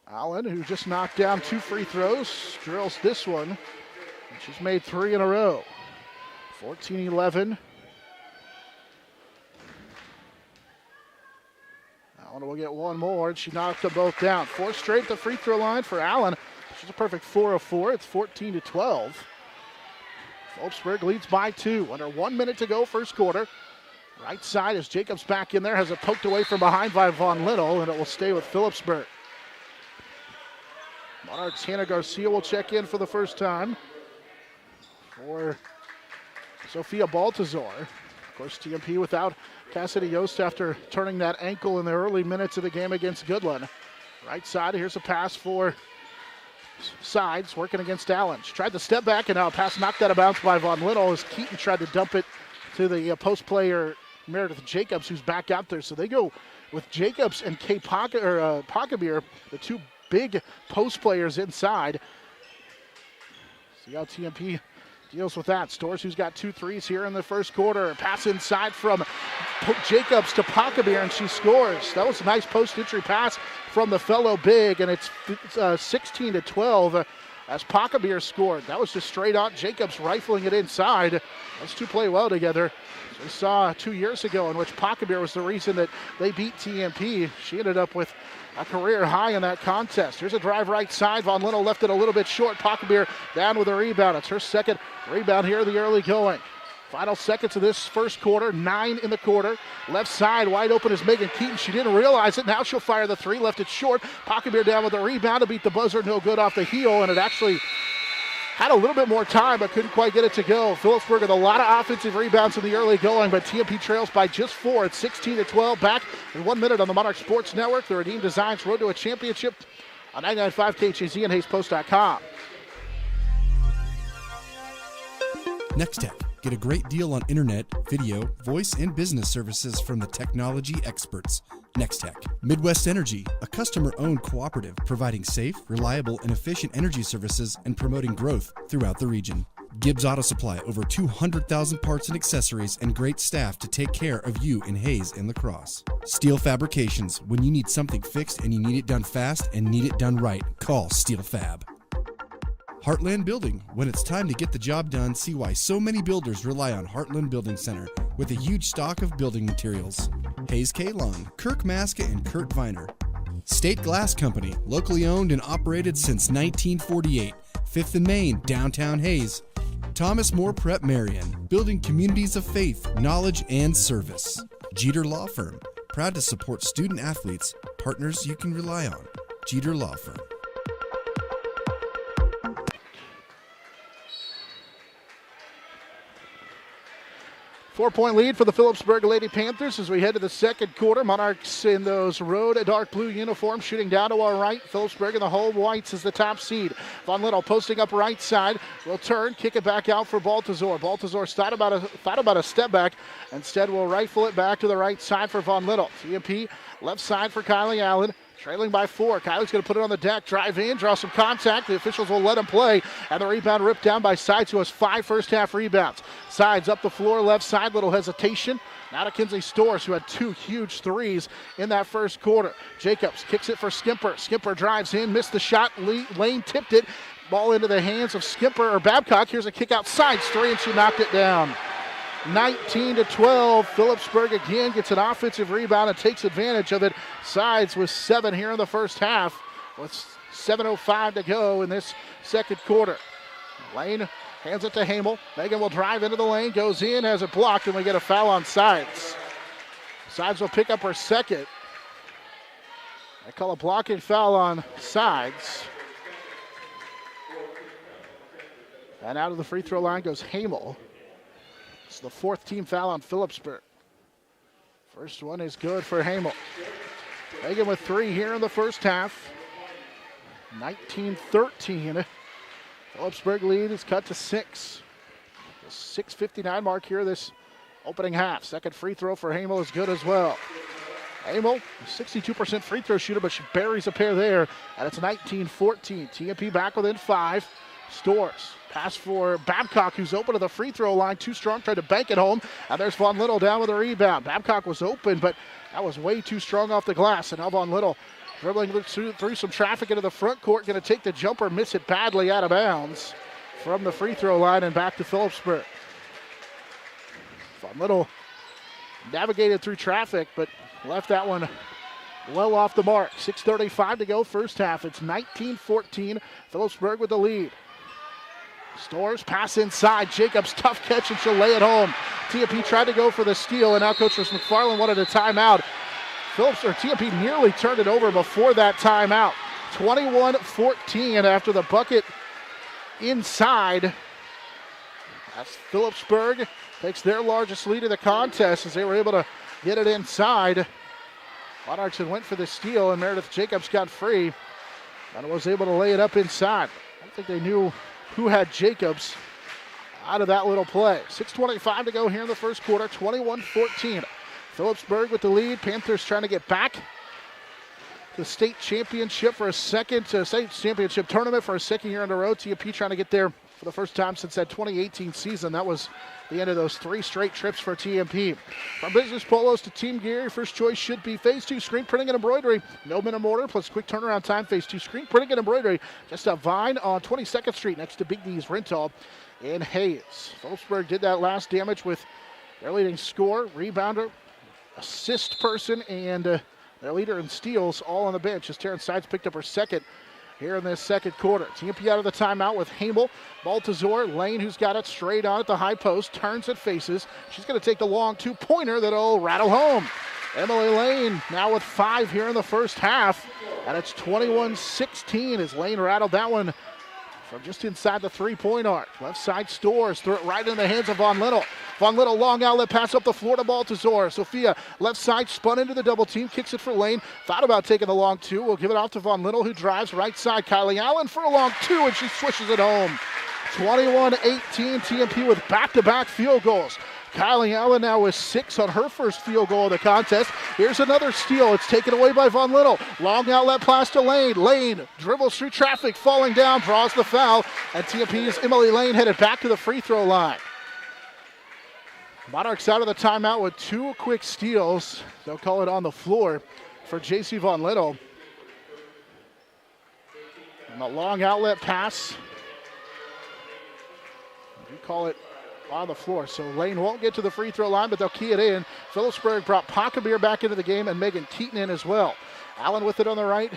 Allen, who just knocked down 2 free throws, drills this one. And she's made 3 in a row. 14-11. Allen will get one more, and she knocked them both down. 4 straight at the free throw line for Allen. She's a perfect 4 of 4. It's 14-12. Phillipsburg leads by 2. Under 1 minute to go, first quarter. Right side as Jacobs back in there, has it poked away from behind by Von Little, and it will stay with Phillipsburg. Monarchs Hannah Garcia will check in for the first time for Sophia Baltazar. Of course, TMP without Cassidy Yost after turning that ankle in the early minutes of the game against Goodland. Right side, here's a pass for Sides, working against Allen. She tried to step back, and now a pass knocked out of bounds by Von Little as Keaton tried to dump it to the post player Meredith Jacobs, who's back out there. So they go with Jacobs and Pockabeer, the two big post players inside. See how TMP deals with that. Storrs, who's got 2 threes here in the first quarter. Pass inside from Jacobs to Pockabeer, and she scores. That was a nice post-entry pass from the fellow big, and it's 16-12 as Pockabeer scored. That was just straight out Jacobs rifling it inside. Those two play well together. We saw 2 years ago in which Pockabeer was the reason that they beat TMP. She ended up with a career high in that contest. Here's a drive right side. Von Little left it a little bit short. Pockabeer down with a rebound. It's her second rebound here in the early going. Final seconds of this first quarter, 9 in the quarter. Left side wide open is Megan Keaton. She didn't realize it. Now she'll fire the 3, left it short. Pockabeer down with a rebound to beat the buzzer. No good off the heel, and it actually had a little bit more time, but couldn't quite get it to go. Phillipsburg with a lot of offensive rebounds in the early going, but TMP trails by just 4. It's 16-12. Back in 1 minute on the Monarch Sports Network. The Redeem Designs Road to a Championship on 99.5 KHAZ and HaysPost.com. Next Tech. Get a great deal on internet, video, voice, and business services from the technology experts. Next Tech. Midwest Energy, a customer-owned cooperative providing safe, reliable, and efficient energy services and promoting growth throughout the region. Gibbs Auto Supply, over 200,000 parts and accessories and great staff to take care of you in Hayes and La Crosse. Steel Fabrications, when you need something fixed and you need it done fast and need it done right, call Steel Fab. Heartland Building. When it's time to get the job done, see why so many builders rely on Heartland Building Center with a huge stock of building materials. Hayes K. Long, Kirk Maska, and Kurt Viner. State Glass Company, locally owned and operated since 1948. 5th and Main, downtown Hayes. Thomas More Prep Marion, building communities of faith, knowledge, and service. Jeter Law Firm, proud to support student athletes, partners you can rely on. Jeter Law Firm. 4-point lead for the Phillipsburg Lady Panthers as we head to the second quarter. Monarchs in those road dark blue uniforms shooting down to our right. Phillipsburg in the home whites is the top seed. Von Little posting up right side. Will turn, kick it back out for Baltazar. Baltazar thought about a step back. Instead will rifle it back to the right side for Von Little. TMP left side for Kylie Allen. Trailing by 4. Kylie's going to put it on the deck. Drive in, draw some contact. The officials will let him play. And the rebound ripped down by Sides, who has 5 first-half rebounds. Sides up the floor, left side, little hesitation. Now to Kinsley Storrs, who had 2 huge threes in that first quarter. Jacobs kicks it for Skimper. Skimper drives in, missed the shot. Lane tipped it. Ball into the hands of Skimper or Babcock. Here's a kick outside, 3, and she knocked it down. 19-12. Phillipsburg again gets an offensive rebound and takes advantage of it. Sides with 7 here in the first half with 7:05 to go in this second quarter. Lane hands it to Hamel. Megan will drive into the lane, goes in, has it blocked, and we get a foul on Sides. Sides will pick up her second. I call a blocking foul on Sides. And out of the free throw line goes Hamel. It's the 4th team foul on Phillipsburg. First one is good for Hamel. Megan with 3 here in the first half. 19-13. Phillipsburg lead is cut to 6. The 6:59 mark here this opening half. Second free throw for Hamel is good as well. Hamel, 62% free throw shooter, but she buries a pair there. And it's 19-14. TMP back within 5. Storrs. Pass for Babcock, who's open to the free throw line. Too strong, tried to bank it home. And there's Von Little down with a rebound. Babcock was open, but that was way too strong off the glass. And now Von Little dribbling through some traffic into the front court. Going to take the jumper, miss it badly out of bounds from the free throw line and back to Phillipsburg. Von Little navigated through traffic, but left that one well off the mark. 6:35 to go first half. It's 19-14. Phillipsburg with the lead. Storrs pass inside. Jacobs tough catch and she'll lay it home. TMP tried to go for the steal and now Coach McFarland wanted a timeout. TMP nearly turned it over before that timeout. 21-14 after the bucket inside. That's Phillipsburg takes their largest lead of the contest as they were able to get it inside. Monarchs had went for the steal and Meredith Jacobs got free and was able to lay it up inside. I don't think they knew who had Jacobs out of that little play. 6:25 to go here in the first quarter, 21-14. Phillipsburg with the lead. Panthers trying to get back to the state championship for a second, state championship tournament for a second year in a row. TMP trying to get there for the first time since that 2018 season. That was the end of those 3 straight trips for TMP. From business polos to team gear, your first choice should be Phase 2 screen printing and embroidery. No minimum order plus quick turnaround time. Phase 2 screen printing and embroidery. Just a Vine on 22nd Street next to Big D's Rental in Hayes. Phillipsburg did that last damage with their leading scorer, rebounder, assist person, and their leader in steals all on the bench as Terrence Sides picked up her second here in this second quarter. TMP out of the timeout with Hamel. Baltazar, Lane, who's got it straight on at the high post, turns and faces. She's going to take the long 2-pointer that'll rattle home. Emily Lane now with 5 here in the first half, and it's 21-16 as Lane rattled that one from just inside the 3-point arc. Left side Storrs, threw it right in the hands of Von Little. Von Little, long outlet pass up the floor to Baltazar. Sophia, left side, spun into the double team, kicks it for Lane. Thought about taking the long 2. We'll give it off to Von Little, who drives right side. Kylie Allen for a long 2, and she swishes it home. 21-18, TMP with back-to-back field goals. Kylie Allen now with 6 on her first field goal of the contest. Here's another steal. It's taken away by Von Little. Long outlet pass to Lane. Lane dribbles through traffic, falling down, draws the foul, and TMP's Emily Lane headed back to the free throw line. Monarchs out of the timeout with 2 quick steals. They'll call it on the floor for JC Von Little. And a long outlet pass. We call it on the floor. So Lane won't get to the free throw line, but they'll key it in. Phillipsburg brought Pacabir back into the game and Megan Keaton in as well. Allen with it on the right.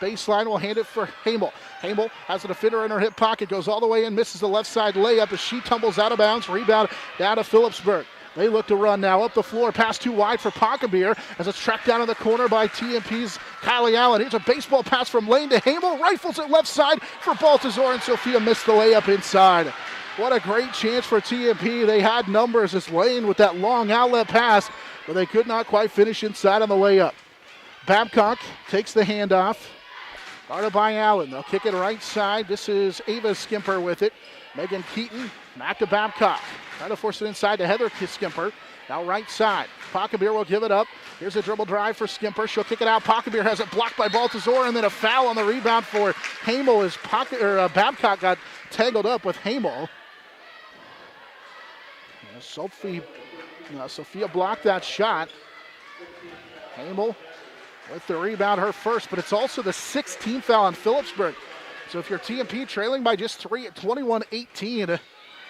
Baseline will hand it for Hamel. Hamel has a defender in her hip pocket, goes all the way in, misses the left side layup as she tumbles out of bounds. Rebound down to Phillipsburg. They look to run now up the floor, pass too wide for Pacabir as it's tracked down in the corner by TMP's Kylie Allen. Here's a baseball pass from Lane to Hamel, rifles it left side for Baltazar, and Sophia missed the layup inside. What a great chance for TMP. They had numbers as Lane with that long outlet pass, but they could not quite finish inside on the layup. Babcock takes the handoff. Guarded by Allen. They'll kick it right side. This is Ava Skimper with it. Megan Keaton back to Babcock. Trying to force it inside to Heather Skimper. Now right side. Pachelbel will give it up. Here's a dribble drive for Skimper. She'll kick it out. Pachelbel has it blocked by Baltazar, and then a foul on the rebound for Hamel as Babcock got tangled up with Hamel. Sophia blocked that shot. Hamel with the rebound, her first, but it's also the 16th foul on Phillipsburg. So if you're TMP trailing by just 3 at 21-18,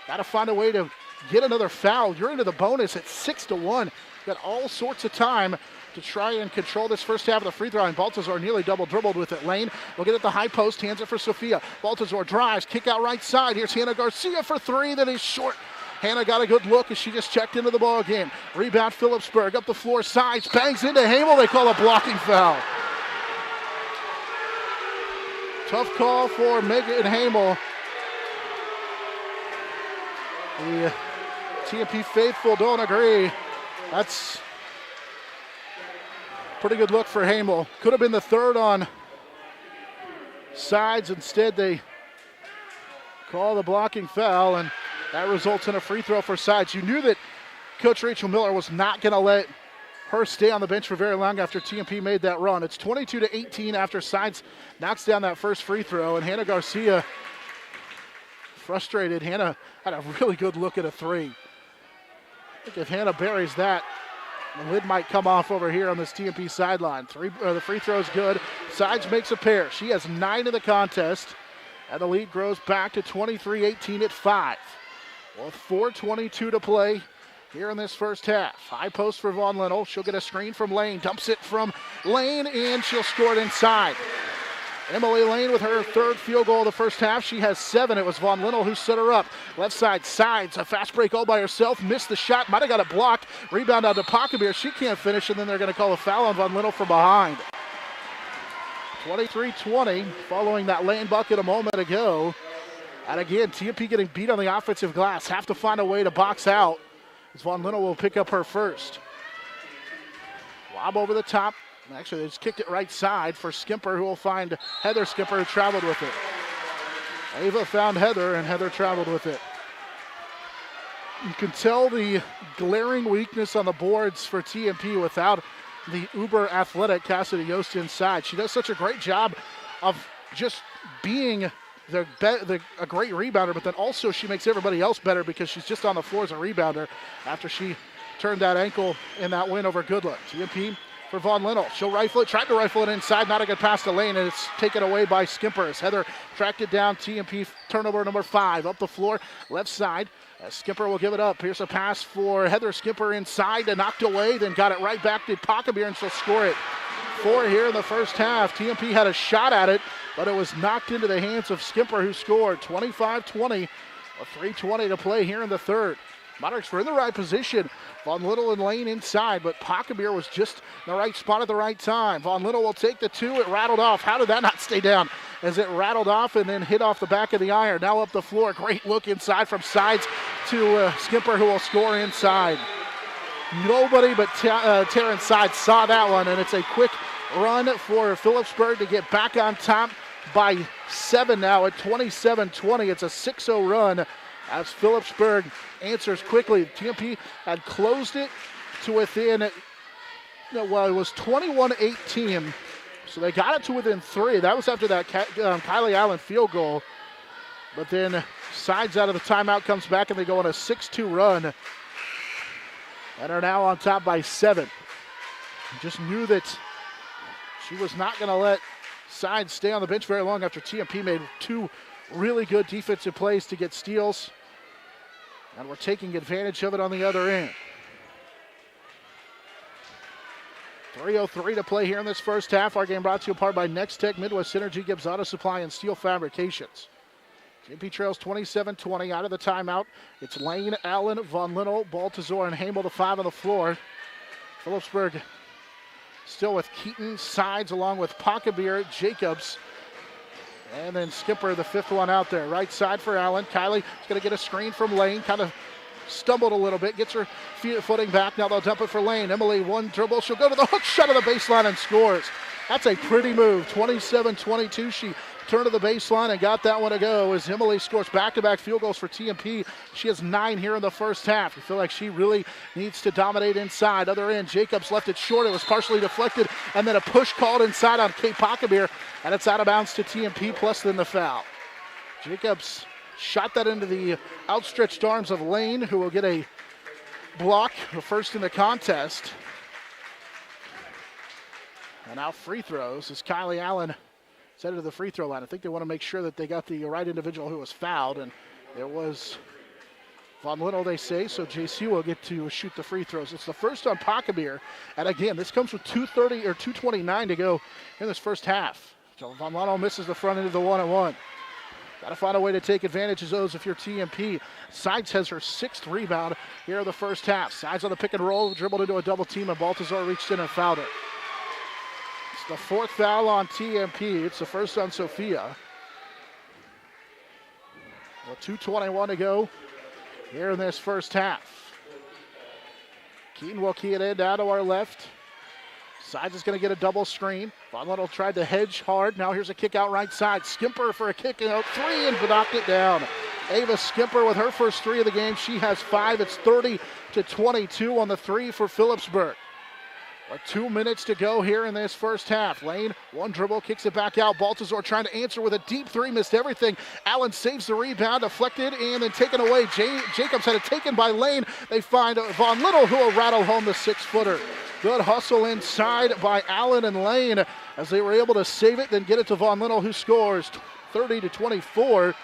got to find a way to get another foul. You're into the bonus at 6-1. Got all sorts of time to try and control this first half of the free throw, and Baltazar nearly double dribbled with it. Lane will get at the high post, hands it for Sophia. Baltazar drives, kick out right side. Here's Hannah Garcia for three, that is short. Hannah got a good look as she just checked into the ball game. Rebound Phillipsburg, up the floor, sides, bangs into Hamel. They call a blocking foul. Tough call for Megan Hamel. The TMP faithful don't agree. That's pretty good look for Hamel. Could have been the third on sides. Instead, they call the blocking foul, and that results in a free throw for sides. You knew that Coach Rachel Miller was not going to let her stay on the bench for very long after TMP made that run. It's 22-18 after sides knocks down that first free throw, and Hannah Garcia frustrated. Hannah had a really good look at a three. I think if Hannah buries that, the lid might come off over here on this TMP sideline. The free throw is good. Sides makes a pair. She has 9 in the contest, and the lead grows back to 23-18 at 5. With 4:22 to play here in this first half. High post for Von Linnell. She'll get a screen from Lane. Dumps it from Lane, and she'll score it inside. Emily Lane with her third field goal of the first half. She has 7. It was Von Linnell who set her up. Left side, sides, a fast break all by herself. Missed the shot, might have got it blocked. Rebound out to Pachelbel. She can't finish, and then they're going to call a foul on Von Linnell from behind. 23-20 following that Lane bucket a moment ago. And again, TMP getting beat on the offensive glass. Have to find a way to box out as Von Linnell will pick up her first. Lob over the top. Actually, they just kicked it right side for Skimper, who will find Heather Skimper, who traveled with it. Ava found Heather, and Heather traveled with it. You can tell the glaring weakness on the boards for TMP without the uber athletic Cassidy Yost inside. She does such a great job of just being a great rebounder, but then also she makes everybody else better because she's just on the floor as a rebounder after she turned that ankle in that win over Goodluck. TMP for Von Linnell. She'll rifle it, tried to rifle it inside, not a good pass to Lane, and it's taken away by Skimper as Heather tracked it down. TMP turnover number 5, up the floor, left side. Skimper will give it up. Here's a pass for Heather Skimper inside and knocked away, then got it right back to Pachelbel, and she'll score it. 4 here in the first half. TMP had a shot at it, but it was knocked into the hands of Skimper, who scored 25-20, with 3:20 to play here in the third. Monarchs were in the right position. Von Linnell and Lane inside, but Pachelbel was just in the right spot at the right time. Von Linnell will take the 2. It rattled off. How did that not stay down? As it rattled off and then hit off the back of the iron. Now up the floor. Great look inside from sides to Skimper, who will score inside. Nobody but Terrence Sides saw that one, and it's a quick run for Phillipsburg to get back on top by 7 now at 27-20. It's a 6-0 run as Phillipsburg answers quickly. TMP had closed it to within, it was 21-18, so they got it to within 3. That was after that Kylie Allen field goal. But then Sides out of the timeout, comes back, and they go on a 6-2 run and are now on top by 7. Just knew that she was not going to let Sides stay on the bench very long after TMP made 2 really good defensive plays to get steals. And we're taking advantage of it on the other end. 3:03 to play here in this first half. Our game brought to you apart by Next Tech, Midwest Synergy, Gibbs Auto Supply, and Steel Fabrications. TMP trails 27-20 out of the timeout. It's Lane, Allen, Von Linnell, Baltazar, and Hamel, the 5 on the floor. Phillipsburg still with Keaton, Sides, along with Pachelbel, Jacobs, and then Skimper, the 5th one out there. Right side for Allen. Kylie is going to get a screen from Lane. Kind of stumbled a little bit. Gets her footing back. Now they'll dump it for Lane. Emily, 1 dribble. She'll go to the hook shot of the baseline and scores. That's a pretty move. 27-22. She turn to the baseline and got that one to go as Emily scores back-to-back field goals for TMP. She has 9 here in the first half. You feel like she really needs to dominate inside. Other end, Jacobs left it short. It was partially deflected, and then a push called inside on Kate Pockabir, and it's out of bounds to TMP plus then the foul. Jacobs shot that into the outstretched arms of Lane, who will get a block, the first in the contest. And now free throws as Kylie Allen is headed to the free throw line. I think they want to make sure that they got the right individual who was fouled, and it was Von Little, they say, so JC will get to shoot the free throws. It's the first on Pockabir, and again, this comes with 2:30 or 2:29 to go in this first half. So Von Little misses the front end of the 1-on-1. Got to find a way to take advantage of those if you're TMP. Sides has her 6th rebound here in the first half. Sides on the pick and roll, dribbled into a double team, and Baltazar reached in and fouled her. The 4th foul on TMP. It's the first on Sophia. Well, 2:21 to go here in this first half. Keaton will key it in down to our left. Sides is going to get a double screen. Von Little tried to hedge hard. Now here's a kick out right side. Skimper for a kick out 3 and knocked it down. Ava Skimper with her first 3 of the game. She has 5. It's 30-22 on the 3 for Phillipsburg. With 2 minutes to go here in this first half. Lane, one dribble, kicks it back out. Baltazar trying to answer with a deep 3, missed everything. Allen saves the rebound, deflected, and then taken away. Jacobs had it taken by Lane. They find Von Little, who will rattle home the 6-footer. Good hustle inside by Allen and Lane as they were able to save it, then get it to Von Little, who scores 30-24.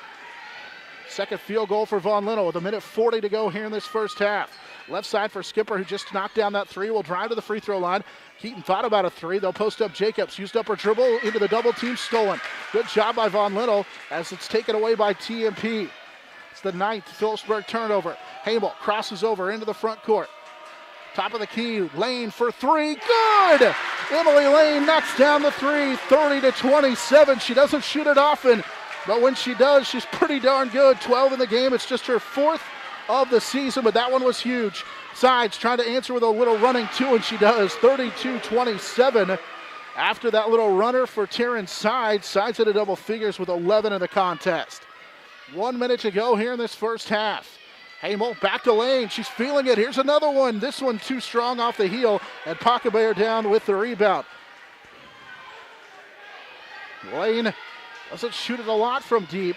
Second field goal for Von Little with 1:40 to go here in this first half. Left side for Skipper, who just knocked down that 3, will drive to the free throw line. Keaton thought about a 3. They'll post up Jacobs. Used up her dribble into the double team, stolen. Good job by Von Little as it's taken away by TMP. It's the 9th Phillipsburg turnover. Hamel crosses over into the front court. Top of the key, Lane for 3, good! Emily Lane knocks down the 3, 30-27. She doesn't shoot it often, but when she does, she's pretty darn good. 12 in the game, it's just her 4th of the season, but that one was huge. Sides trying to answer with a little running too, and she does. 32-27. After that little runner for Taryn Sides, Sides at a double figures with 11 in the contest. 1 minute to go here in this first half. Hamel back to Lane. She's feeling it. Here's another one. This one too strong off the heel, and Pockabir down with the rebound. Lane doesn't shoot it a lot from deep.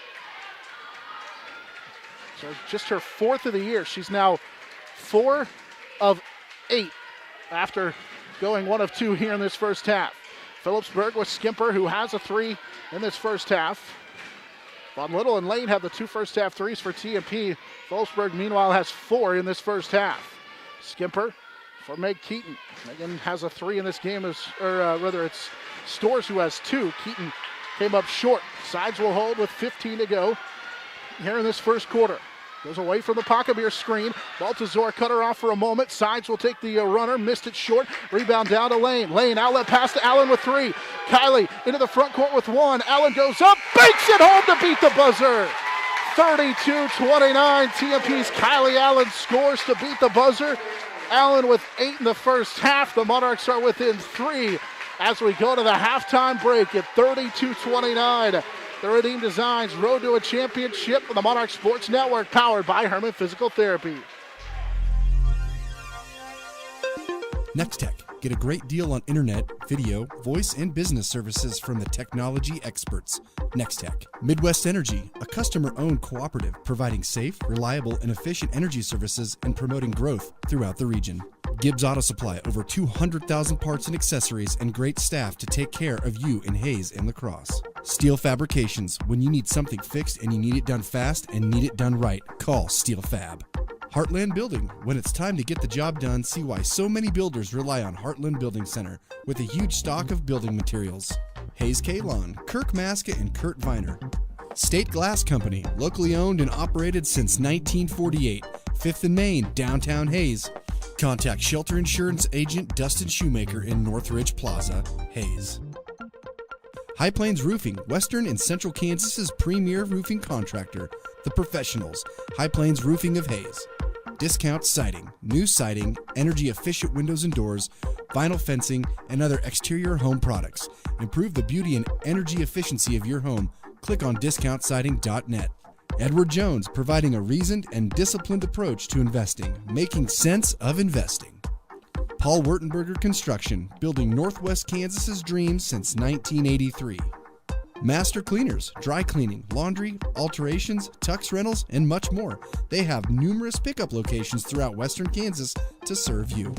So just her 4th of the year. She's now 4 of 8 after going 1 of 2 here in this first half. Phillipsburg with Skimper, who has a 3 in this first half. Von Little and Lane have the 2 first half 3s for TMP. Phillipsburg, meanwhile, has 4 in this first half. Skimper for Meg Keaton. Megan has a 3 in this game, rather it's Stores who has 2. Keaton came up short. Sides will hold with 15 to go here in this first quarter. Goes away from the Pockabir screen. Baltazar cut her off for a moment. Sides will take the runner. Missed it short. Rebound down to Lane. Lane outlet pass to Allen with 3. Kylie into the front court with 1. Allen goes up. Banks it home to beat the buzzer. 32-29. TMP's Kylie Allen scores to beat the buzzer. Allen with 8 in the first half. The Monarchs are within 3 as we go to the halftime break at 32-29. The Redeem Designs Road to a Championship on the Monarch Sports Network, powered by Herman Physical Therapy. Nextech. Get a great deal on internet, video, voice, and business services from the technology experts. Nextech. Midwest Energy, a customer-owned cooperative providing safe, reliable, and efficient energy services and promoting growth throughout the region. Gibbs Auto Supply, over 200,000 parts and accessories and great staff to take care of you in Hayes and La Crosse. Steel Fabrications, when you need something fixed and you need it done fast and need it done right, call Steel Fab. Heartland Building, when it's time to get the job done, see why so many builders rely on Heartland Building Center with a huge stock of building materials. Hayes Kalon, Kirk Maska, and Kurt Viner. State Glass Company, locally owned and operated since 1948, 5th and Main, downtown Hayes. Contact Shelter Insurance Agent Dustin Shoemaker in Northridge Plaza, Hayes. High Plains Roofing, Western and Central Kansas's premier roofing contractor. The Professionals, High Plains Roofing of Hayes. Discount Siding, new siding, energy-efficient windows and doors, vinyl fencing, and other exterior home products. Improve the beauty and energy efficiency of your home. Click on discountsiding.net. Edward Jones, providing a reasoned and disciplined approach to investing, making sense of investing. Paul Wertenberger Construction, building Northwest Kansas's dreams since 1983. Master Cleaners, dry cleaning, laundry, alterations, tux rentals, and much more. They have numerous pickup locations throughout western Kansas to serve you.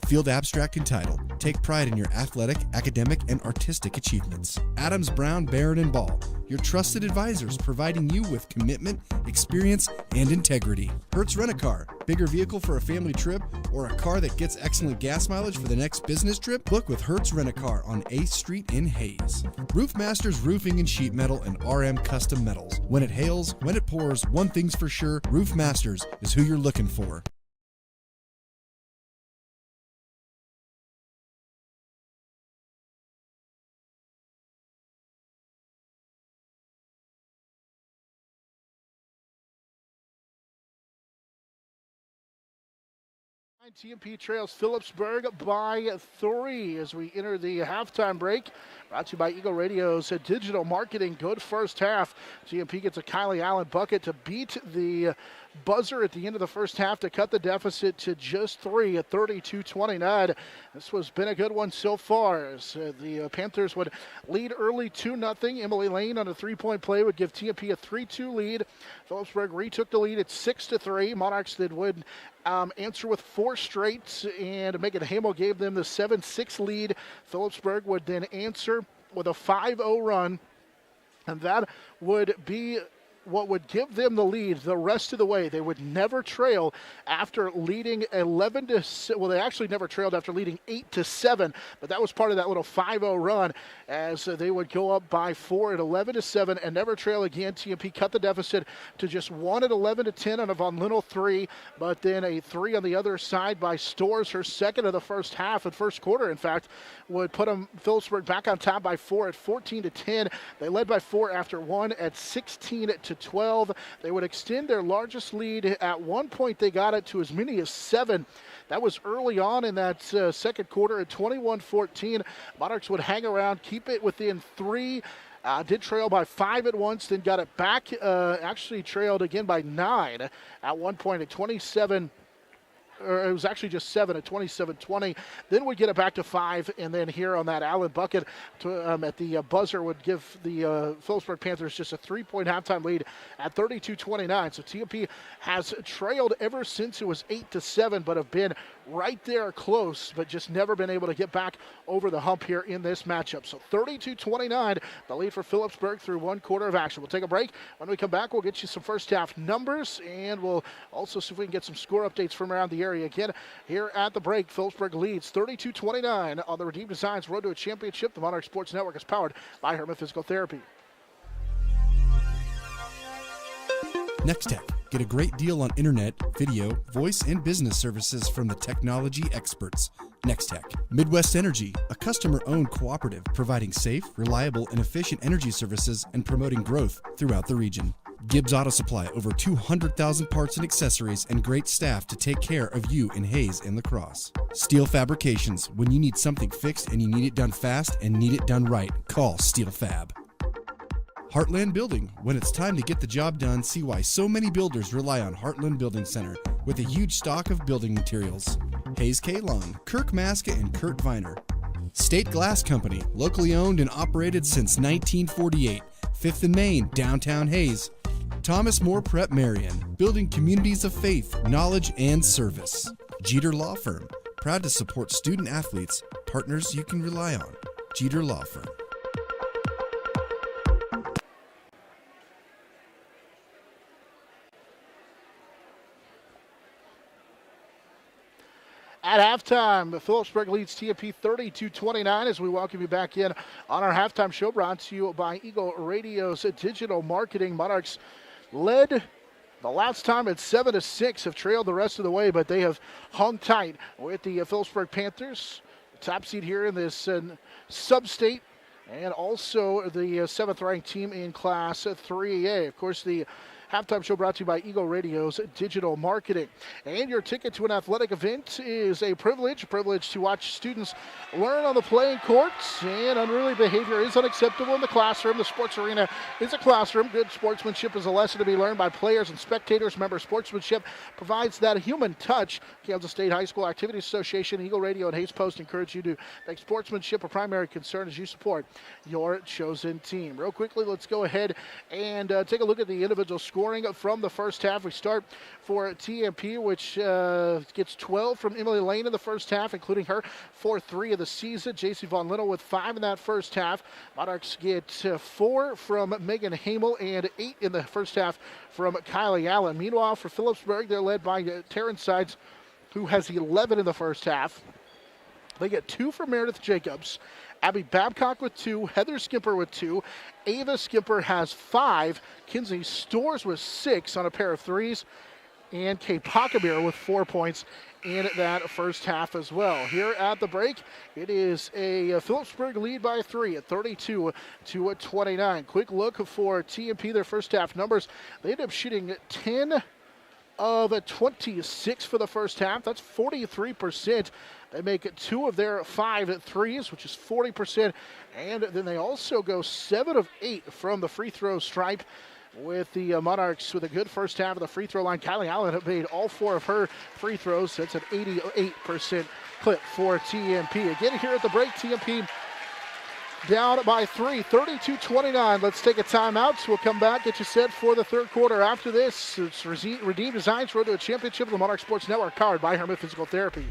Field Abstract and Title. Take pride in your athletic, academic, and artistic achievements. Adams, Brown, Barrett, and Ball. Your trusted advisors, providing you with commitment, experience, and integrity. Hertz Rent-A-Car. Bigger vehicle for a family trip or a car that gets excellent gas mileage for the next business trip? Book with Hertz Rent-A-Car on 8th Street in Hayes. Roof Masters Roofing and Sheet Metal and RM Custom Metals. When it hails, when it pours, one thing's for sure, Roof Masters is who you're looking for. TMP trails Phillipsburg by 3 as we enter the halftime break. Brought to you by Eagle Radio's digital marketing. Good first half. TMP gets a Kylie Allen bucket to beat the buzzer at the end of the first half to cut the deficit to just 3 at 32-29. This has been a good one so far as the Panthers would lead early 2-0. Emily Lane on a three-point play would give TMP a 3-2 lead. Phillipsburg retook the lead at 6-3. Monarchs would answer with 4 straight, and Megan Hamel gave them the 7-6 lead. Phillipsburg would then answer with a 5-0 run, and that would be what would give them the lead the rest of the way. They would never trail after leading 11 to, well, they actually never trailed after leading 8-7, but that was part of that little 5-0 run as they would go up by 4 at 11-7 and never trail again. TMP cut the deficit to just 1 at 11-10 on a Von Linnell 3, but then a 3 on the other side by Stores, her second of the first half and first quarter, in fact, would put them Phillipsburg back on top by 4 at 14-10. They led by 4 after 1 at 16-12. They would extend their largest lead. At one point, they got it to as many as 7. That was early on in that second quarter at 21-14. Monarchs would hang around, keep it within 3. Did trail by 5 at once, then got it back. Actually trailed again by 9 at one point at 27. Or it was actually just 7 at 27-20. Then we'd get it back to 5, and then here on that Allen bucket at the buzzer would give the Phillipsburg Panthers just a 3-point halftime lead at 32-29. So TMP has trailed ever since it was 8-7, but have been right there close, but just never been able to get back over the hump here in this matchup. So 32-29, the lead for Phillipsburg through one quarter of action. We'll take a break. When we come back, we'll get you some first half numbers, and we'll also see if we can get some score updates from around the area. Again, here at the break, Phillipsburg leads 32-29 on the Redeemed Designs Road to a Championship. The Monarch Sports Network is powered by Herman Physical Therapy. Next Tech. Get a great deal on internet, video, voice, and business services from the technology experts. Next Tech. Midwest Energy, a customer-owned cooperative providing safe, reliable, and efficient energy services and promoting growth throughout the region. Gibbs Auto Supply, over 200,000 parts and accessories and great staff to take care of you in Hayes and La Crosse. Steel Fabrications, when you need something fixed and you need it done fast and need it done right, call Steel Fab. Heartland Building, when it's time to get the job done, see why so many builders rely on Heartland Building Center with a huge stock of building materials. Hayes K. Long, Kirk Maska, and Kurt Viner. State Glass Company, locally owned and operated since 1948, 5th and Main, downtown Hayes. Thomas More Prep Marian, building communities of faith, knowledge, and service. Jeter Law Firm, proud to support student athletes, partners you can rely on. Jeter Law Firm. At halftime, Phillipsburg leads TMP 32-29 as we welcome you back in on our halftime show brought to you by Eagle Radio's digital marketing. Monarchs led the last time at 7-6, have trailed the rest of the way, but they have hung tight with the Phillipsburg Panthers. Top seed here in this sub-state, and also the 7th-ranked team in Class 3A. Of course, the Halftime show brought to you by Eagle Radio's Digital Marketing. And your ticket to an athletic event is a privilege to watch students learn on the playing courts. And unruly behavior is unacceptable in the classroom. The sports arena is a classroom. Good sportsmanship is a lesson to be learned by players and spectators. Remember, sportsmanship provides that human touch. Kansas State High School Activities Association, Eagle Radio, and Hayes Post encourage you to make sportsmanship a primary concern as you support your chosen team. Real quickly, let's go ahead and take a look at the individual scoring from the first half. We start for TMP, which gets 12 from Emily Lane in the first half, including her 4-3 of the season. JC Von Linnell with 5 in that first half. Monarchs get 4 from Megan Hamel and 8 in the first half from Kylie Allen. Meanwhile, for Phillipsburg, they're led by Taryn Sides, who has 11 in the first half. They get 2 from Meredith Jacobs, Abby Babcock with 2, Heather Skimper with 2, Ava Skimper has 5, Kinsey Stores with 6 on a pair of threes, and Kay Pockamere with 4 points in that first half as well. Here at the break, it is a Phillipsburg lead by 3 at 32-29. Quick look for TMP, their first half numbers. They ended up shooting 10 of 26 for the first half. That's 43%. They make it 2 of their 5 threes, which is 40%. And then they also go 7 of 8 from the free throw stripe, with the Monarchs with a good first half of the free throw line. Kylie Allen made all 4 of her free throws. That's an 88% clip for TMP. Again, here at the break, TMP down by 3, 32-29. Let's take a timeout. So we'll come back, get you set for the third quarter. After this, it's Redeem Designs Road to a Championship of the Monarch Sports Network, powered by Herman Physical Therapy.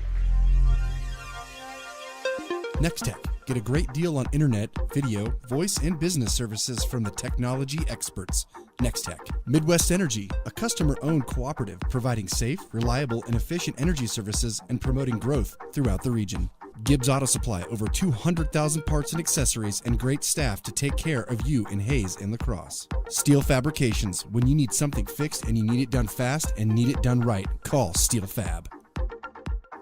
Next Tech. Get a great deal on internet, video, voice, and business services from the technology experts. Next Tech. Midwest Energy, a customer-owned cooperative providing safe, reliable, and efficient energy services and promoting growth throughout the region. Gibbs Auto Supply, over 200,000 parts and accessories and great staff to take care of you in Hayes and La Crosse. Steel Fabrications, when you need something fixed and you need it done fast and need it done right, call Steel Fab.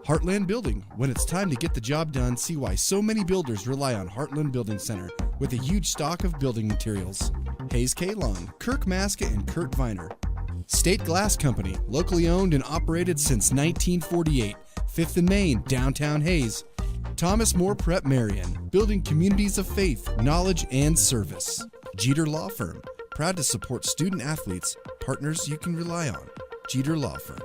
Heartland Building. When it's time to get the job done, see why so many builders rely on Heartland Building Center with a huge stock of building materials. Hayes K. Long, Kirk Maska, and Kurt Viner. State Glass Company, locally owned and operated since 1948. 5th and Main, downtown Hayes. Thomas More Prep Marion, building communities of faith, knowledge, and service. Jeter Law Firm, proud to support student athletes, partners you can rely on. Jeter Law Firm.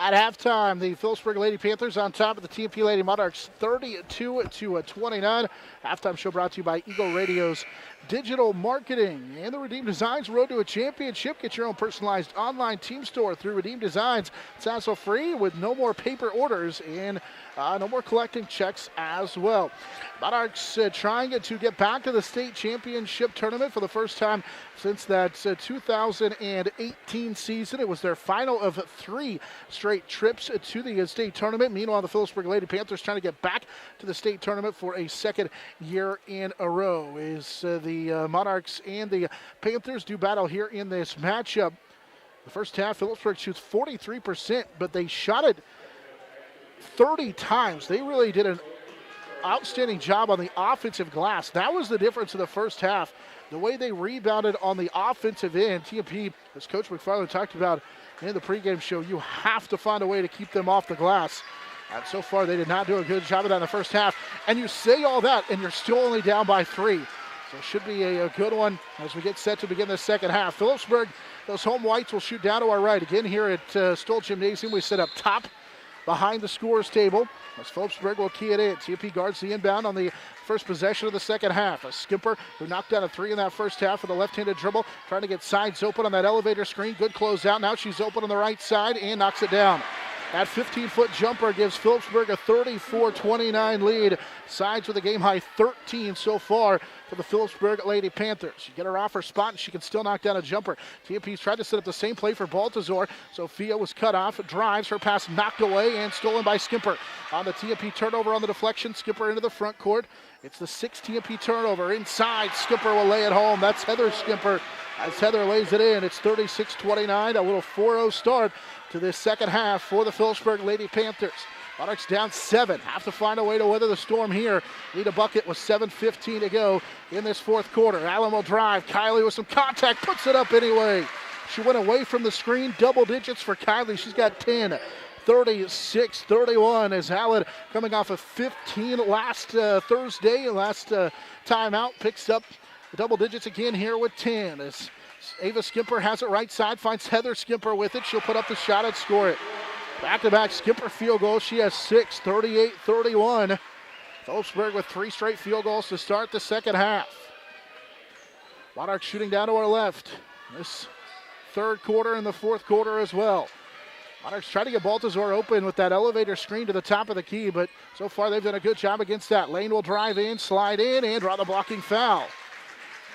At halftime, the Phillipsburg Lady Panthers on top of the TMP Lady Monarchs, 32-29. Halftime show brought to you by Eagle Radio's Digital Marketing and the Redeem Designs Road to a Championship. Get your own personalized online team store through Redeem Designs. It's hassle-free with no more paper orders and no more collecting checks as well. Monarchs trying to get back to the state championship tournament for the first time since that 2018 season. It was their final of 3 straight trips to the state tournament. Meanwhile, the Phillipsburg Lady Panthers trying to get back to the state tournament for a second year in a row. Is the Monarchs and the Panthers do battle here in this matchup. The first half, Phillipsburg shoots 43%, but they shot it 30 times. They really did an outstanding job on the offensive glass. That was the difference in the first half. The way they rebounded on the offensive end. TMP, as Coach McFarland talked about in the pregame show, you have to find a way to keep them off the glass. And so far, they did not do a good job of that in the first half. And you say all that, and you're still only down by 3. So it should be a good one as we get set to begin the second half. Phillipsburg, those home whites will shoot down to our right. Again, here at Stoll Gymnasium, we sit up top behind the scores table as Phillipsburg will key it in. TMP guards the inbound on the first possession of the second half. A Skimper who knocked down a 3 in that first half with a left-handed dribble, trying to get sides open on that elevator screen. Good closeout. Now she's open on the right side and knocks it down. That 15-foot jumper gives Phillipsburg a 34-29 lead. Sides with a game-high 13 so far for the Phillipsburg Lady Panthers. You get her off her spot, and she can still knock down a jumper. TMP's tried to set up the same play for Baltazar. Sophia was cut off, drives, her pass knocked away and stolen by Skimper. On the TMP turnover on the deflection, Skimper into the front court. It's the 6th TMP turnover. Inside, Skimper will lay it home. That's Heather Skimper as Heather lays it in. It's 36-29, a little 4-0 start to this second half for the Phillipsburg Lady Panthers. Monarchs down 7. Have to find a way to weather the storm here. Need a bucket with 7:15 to go in this fourth quarter. Allen will drive. Kylie with some contact. Puts it up anyway. She went away from the screen. Double digits for Kylie. She's got 10. 36-31 as Allen, coming off of 15 last Thursday, last timeout, picks up double digits again here with 10. As Ava Skimper has it right side, finds Heather Skimper with it. She'll put up the shot and score it. Back-to-back Skimper field goals. She has 6, 38-31. Phillipsburg with 3 straight field goals to start the second half. Monarchs shooting down to our left. This third quarter and the fourth quarter as well. Monarchs try to get Baltazar open with that elevator screen to the top of the key, but so far they've done a good job against that. Lane will drive in, slide in, and draw the blocking foul.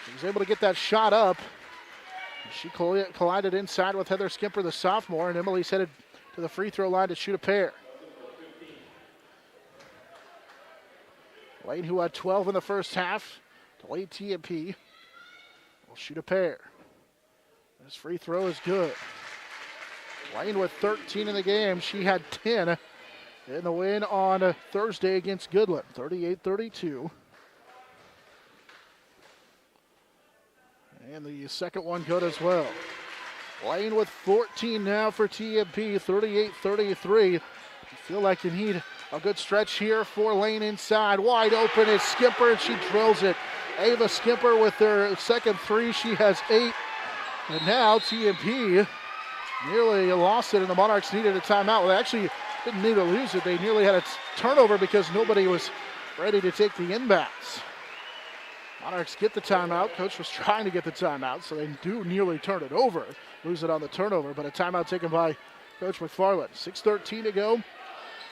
She was able to get that shot up. She collided inside with Heather Skimper, the sophomore, and Emily's headed to the free throw line to shoot a pair. Lane, who had 12 in the first half, to lead TMP, will shoot a pair. This free throw is good. Lane with 13 in the game. She had 10 in the win on Thursday against Goodland, 38-32. And the second one good as well. Lane with 14 now for TMP, 38-33. You feel like you need a good stretch here for Lane inside. Wide open is Skimper, and she drills it. Ava Skimper with their second 3. She has 8. And now TMP nearly lost it, and the Monarchs needed a timeout. Well, they actually didn't need to lose it. They nearly had a turnover because nobody was ready to take the inbounds. Monarchs get the timeout. Coach was trying to get the timeout, so they do nearly turn it over. Lose it on the turnover, but a timeout taken by Coach McFarland. 6:13 to go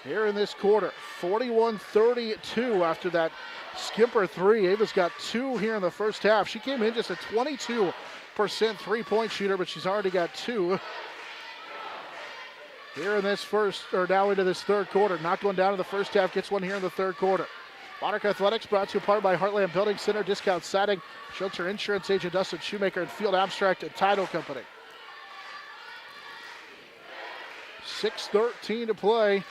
here in this quarter. 41-32 after that Skimper 3. Ava's got 2 here in the first half. She came in just a 22% three-point shooter, but she's already got 2 here in this now into this third quarter. Knocked one down in the first half, gets one here in the third quarter. Monarch Athletics brought to you part by Heartland Building Center, Discount Siding, Shelter Insurance Agent Dustin Shoemaker, and Field Abstract and Title Company. 6:13 to play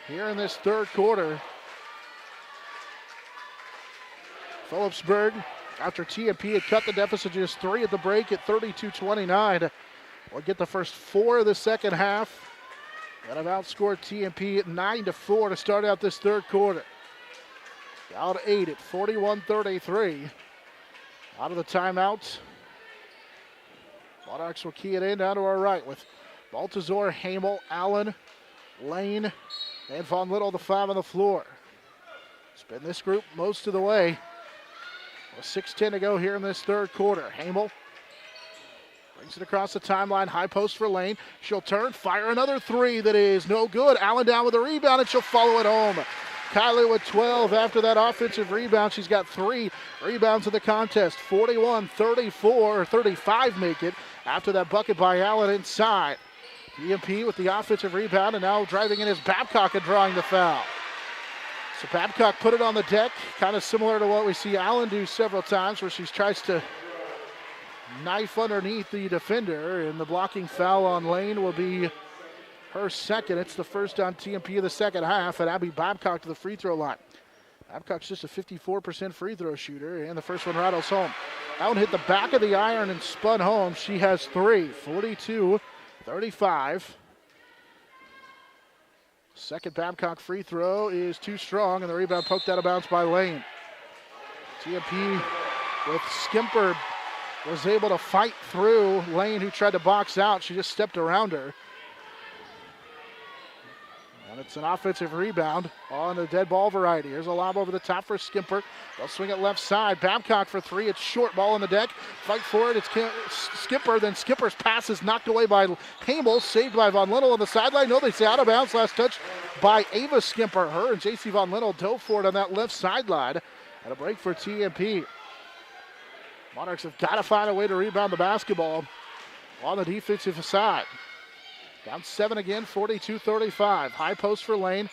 here in this third quarter. Phillipsburg, after TMP had cut the deficit to just 3 at the break at 32-29, will get the first 4 of the second half. And have outscored TMP at 9-4 to start out this third quarter. Down 8 at 41-33. Out of the timeouts. Monarchs will key it in down to our right with Baltazar, Hamel, Allen, Lane, and Von Little, the 5 on the floor. It's been this group most of the way. With 6:10 to go here in this third quarter. Hamel brings it across the timeline, high post for Lane. She'll turn, fire another 3 that is no good. Allen down with a rebound, and she'll follow it home. Kylie with 12 after that offensive rebound. She's got 3 rebounds in the contest. 41-34, or 35 make it after that bucket by Allen inside. TMP with the offensive rebound, and now driving in is Babcock and drawing the foul. So Babcock put it on the deck, kind of similar to what we see Allen do several times, where she tries to knife underneath the defender, and the blocking foul on Lane will be her second. It's the first on TMP of the second half, and Abby Babcock to the free throw line. Babcock's just a 54% free throw shooter, and the first one rattles home. That one hit the back of the iron and spun home. She has 3, 42-35. Second Babcock free throw is too strong, and the rebound poked out of bounds by Lane. TMP with Skimper was able to fight through Lane, who tried to box out. She just stepped around her. And it's an offensive rebound on the dead ball variety. Here's a lob over the top for Skimper. They'll swing it left side. Babcock for 3. It's short, ball on the deck. Fight for it. It's Skimper. Then Skipper's pass is knocked away by Hamel. Saved by Von Little on the sideline. No, they say out of bounds. Last touch by Ava Skimper. Her and JC Von Little dove for it on that left sideline. And a break for TMP. Monarchs have got to find a way to rebound the basketball on the defensive side. Down 7 again, 42-35. High post for Lane.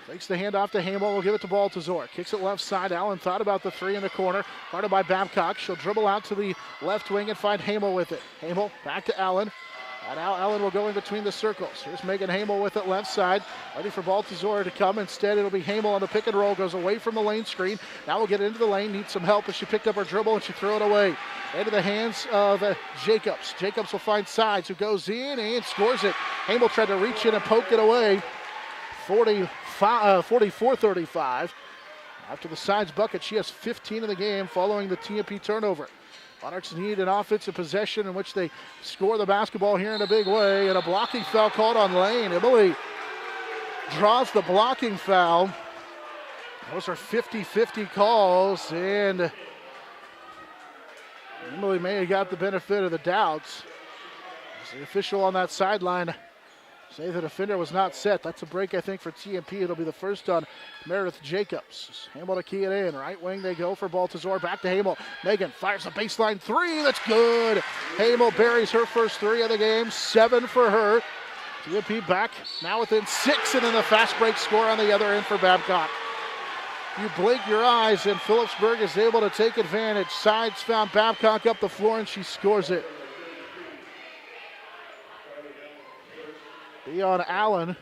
Takes the handoff to Hamel. Will give it to Baltazar. Kicks it left side. Allen thought about the 3 in the corner. Guarded by Babcock. She'll dribble out to the left wing and find Hamel with it. Hamel back to Allen. And now Allen will go in between the circles. Here's Megan Hamel with it left side. Ready for Baltazar to come. Instead, it'll be Hamel on the pick and roll. Goes away from the lane screen. Now we'll get into the lane. Needs some help as she picked up her dribble and she threw it away. Into the hands of Jacobs. Jacobs will find Sides, who goes in and scores it. Hamel tried to reach in and poke it away. 44-35. After the Sides bucket, she has 15 in the game following the TMP turnover. Monarchs need an offensive possession in which they score the basketball here in a big way, and a blocking foul called on Lane. Emily draws the blocking foul. Those are 50-50 calls, and Emily may have got the benefit of the doubts. The official on that sideline say the defender was not set. That's a break, I think, for TMP. It'll be the first on Meredith Jacobs. Hamel to key it in. Right wing they go for Baltazar. Back to Hamel. Megan fires a baseline three. That's good. Hamel buries her first three of the game. 7 for her. TMP back now within 6, and then the fast break score on the other end for Babcock. You blink your eyes, and Phillipsburg is able to take advantage. Sides found Babcock up the floor, and she scores it. On Allen.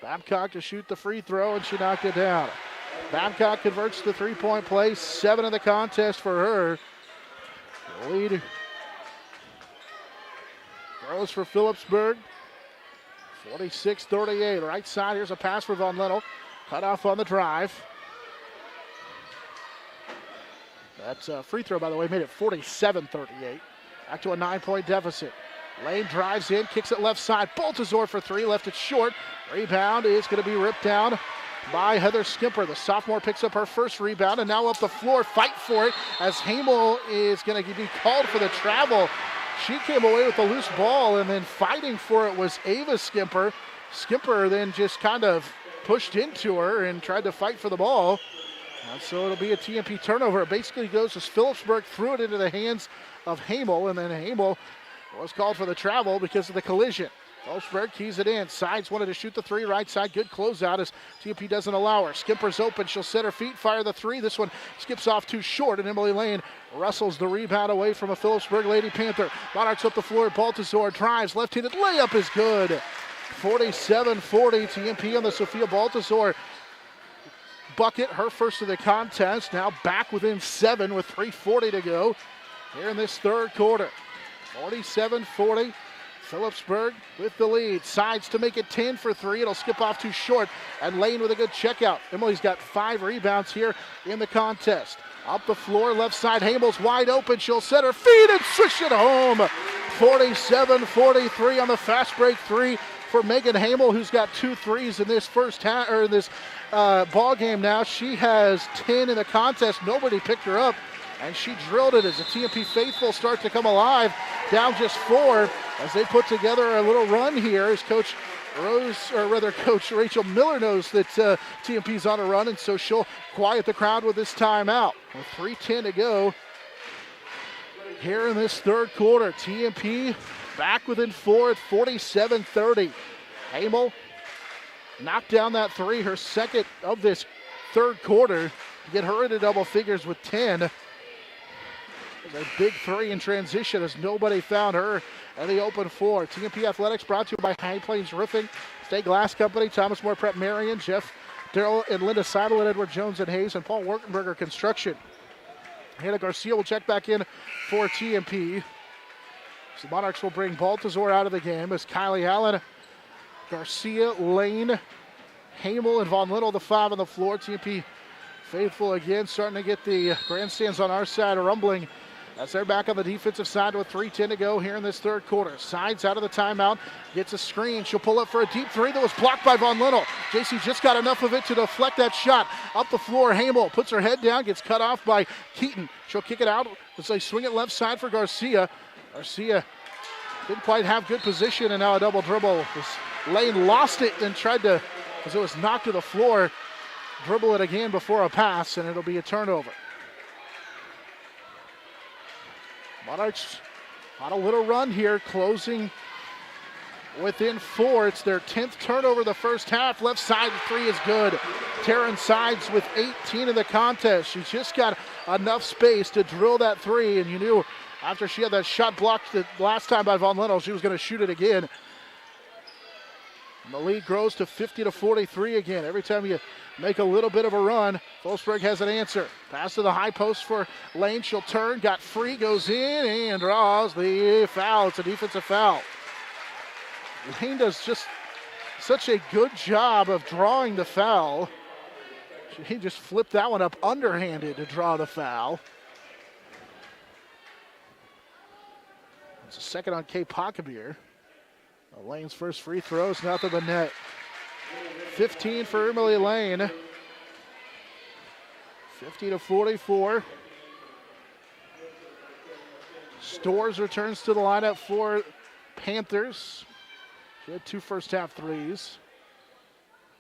Babcock to shoot the free throw, and she knocked it down. Babcock converts the three-point play. 7 in the contest for her. The lead grows for Phillipsburg. 46-38. Right side, here's a pass for Von Little. Cut off on the drive. That's a free throw, by the way, made it 47-38. Back to a 9-point deficit. Lane drives in, kicks it left side. Baltazar for 3, left it short. Rebound is going to be ripped down by Heather Skimper. The sophomore picks up her first rebound, and now up the floor, fight for it as Hamel is going to be called for the travel. She came away with a loose ball, and then fighting for it was Ava Skimper. Skimper then just kind of pushed into her and tried to fight for the ball. And so it'll be a TMP turnover. It basically goes as Phillipsburg threw it into the hands of Hamel, and then Hamel was called for the travel because of the collision. Phillipsburg keys it in. Sides wanted to shoot the 3 right side. Good closeout as TMP doesn't allow her. Skimper's open. She'll set her feet, fire the 3. This one skips off too short, and Emily Lane wrestles the rebound away from a Phillipsburg Lady Panther. Monarchs up the floor. Baltazar drives. Left-handed layup is good. 47-40. TMP on the Sophia Baltazar bucket. Her first of the contest. Now back within 7 with 3:40 to go here in this third quarter. 47-40. Phillipsburg with the lead. Sides to make it 10 for 3. It'll skip off too short. And Lane with a good checkout. Emily's got 5 rebounds here in the contest. Up the floor, left side. Hamel's wide open. She'll set her feet and swish it home. 47-43 on the fast break 3 for Megan Hamel, who's got 2 threes in this first half, or in this ball game now. She has 10 in the contest. Nobody picked her up. And she drilled it as the TMP faithful start to come alive. Down just 4 as they put together a little run here as Coach Rachel Miller knows that TMP's on a run, and so she'll quiet the crowd with this timeout. With 3:10 to go here in this third quarter. TMP back within 4 at 47-30. Hamel knocked down that 3, her second of this third quarter, to get her into double figures with 10. A big 3 in transition as nobody found her at the open floor. TMP Athletics brought to you by High Plains Roofing, State Glass Company, Thomas More Prep Marion, Jeff Darrell and Linda Seidel, and Edward Jones and Hayes, and Paul Wertenberger Construction. Hannah Garcia will check back in for TMP. So the Monarchs will bring Baltazar out of the game as Kylie Allen, Garcia, Lane, Hamel, and Von Little, the 5 on the floor. TMP faithful again, starting to get the grandstands on our side rumbling as they're back on the defensive side with 3:10 to go here in this third quarter. Sides out of the timeout, gets a screen. She'll pull up for a deep 3 that was blocked by Von Little. JC just got enough of it to deflect that shot. Up the floor, Hamel puts her head down, gets cut off by Keaton. She'll kick it out as they swing it left side for Garcia. Garcia didn't quite have good position, and now a double dribble. Lane lost it and tried to, as it was knocked to the floor, dribble it again before a pass, and it'll be a turnover. Monarchs on a little run here, closing within 4. It's their 10th turnover the first half. Left side 3 is good. Taryn Sides with 18 in the contest. She's just got enough space to drill that 3, and you knew After she had that shot blocked the last time by Von Lennel, she was going to shoot it again. And the lead grows to 50-43 again. Every time you make a little bit of a run, Phillipsburg has an answer. Pass to the high post for Lane. She'll turn, got free, goes in, and draws the foul. It's a defensive foul. Lane does just such a good job of drawing the foul. He just flipped that one up underhanded to draw the foul. It's a second on Kay Pockabir. Lane's first free throw is nothing but net. 15 for Emily Lane. 50-44. Stores returns to the lineup for Panthers. She had 2 first-half threes.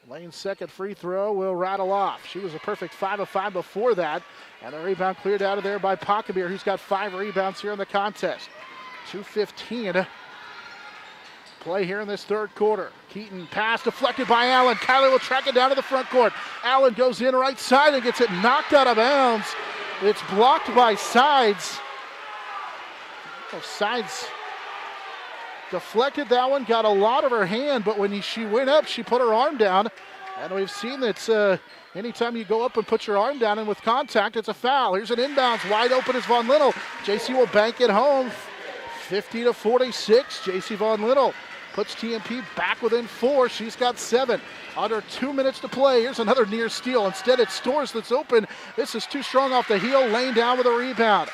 Lane's second free throw will rattle off. She was a perfect 5 of 5 before that. And the rebound cleared out of there by Pockabir, who's got 5 rebounds here in the contest. 2:15 play here in this third quarter. Keaton pass deflected by Allen. Kylie will track it down to the front court. Allen goes in right side and gets it knocked out of bounds. It's blocked by Sides. Sides deflected that one, got a lot of her hand, but when she went up, she put her arm down. And we've seen that anytime you go up and put your arm down and with contact, it's a foul. Here's an inbounds, wide open is Von Lennel. JC will bank it home. 50-46, JC Von Lennel puts TMP back within 4. She's got 7. Under 2 minutes to play. Here's another near steal. Instead, it's Stores that's open. This is too strong off the heel. Lane down with a rebound.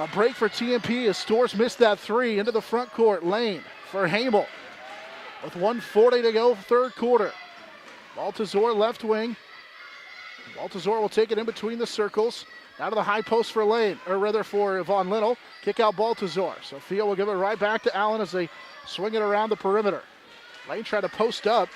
A break for TMP as Stores missed that 3 into the front court. Lane for Hamel with 1:40 to go, third quarter. Baltazar left wing. Baltazar will take it in between the circles. Out of the high post for Lane, or rather for Von Lennel. Kick out Baltazar. Sophia will give it right back to Allen as they swing it around the perimeter. Lane tried to post up.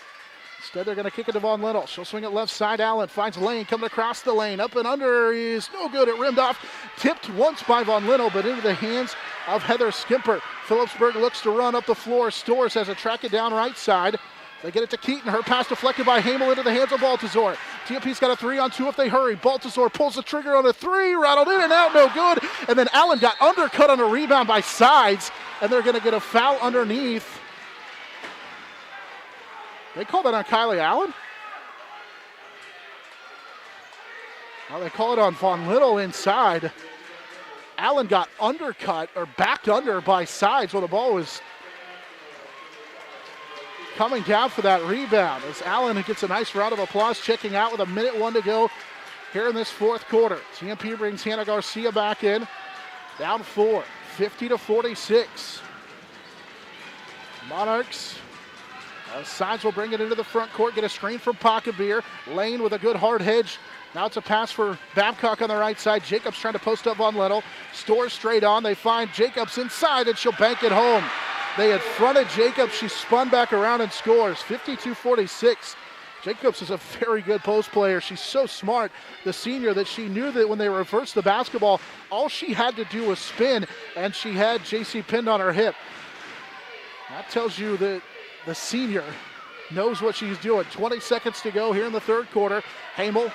Instead, they're going to kick it to Von Lennel. She'll swing it left side. Allen finds Lane coming across the lane. Up and under is no good. It rimmed off. Tipped once by Von Lennel, but into the hands of Heather Skimper. Phillipsburg looks to run up the floor. Stores has a track it down right side. They get it to Keaton. Her pass deflected by Hamel into the hands of Baltazar. TMP's got a 3-on-2 if they hurry. Baltazar pulls the trigger on a 3. Rattled in and out, no good. And then Allen got undercut on a rebound by Sides. And they're going to get a foul underneath. They call that on Kylie Allen? Well, they call it on Von Lennel inside. Allen got undercut or backed under by Sides when the ball was coming down for that rebound as Allen gets a nice round of applause, checking out with 1:01 to go here in this fourth quarter. TMP brings Hannah Garcia back in. Down 4, 50-46. Monarchs. Sides will bring it into the front court, get a screen from Pockabir. Lane with a good hard hedge. Now it's a pass for Babcock on the right side. Jacobs trying to post up Von Lennel. Stores straight on. They find Jacobs inside and she'll bank it home. They had fronted Jacobs. She spun back around and scores. 52-46. Jacobs is a very good post player. She's so smart, the senior, that she knew that when they reversed the basketball, all she had to do was spin, and she had JC pinned on her hip. That tells you that the senior knows what she's doing. 20 seconds to go here in the third quarter. Hamel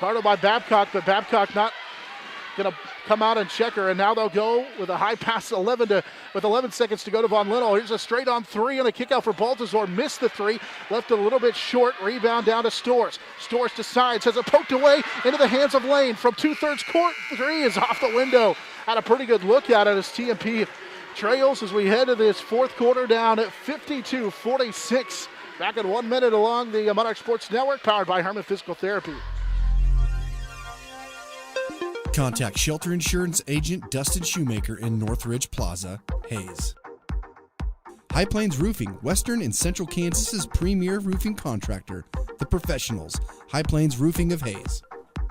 guarded by Babcock, but Babcock not going to come out and check her, and now they'll go with a high pass with 11 seconds to go to Von Lennel. Here's a straight on 3 and a kick out for Baltazar. Missed the 3, left it a little bit short. Rebound down to Stores. Stores decides, has it poked away into the hands of Lane from 2/3 court. 3 is off the window. Had a pretty good look at it as TMP trails as we head to this fourth quarter down at 52-46. Back in 1 minute along the Monarch Sports Network, powered by Herman Physical Therapy. Contact Shelter Insurance Agent Dustin Shoemaker in Northridge Plaza, Hayes. High Plains Roofing, Western and Central Kansas's premier roofing contractor, The Professionals, High Plains Roofing of Hayes.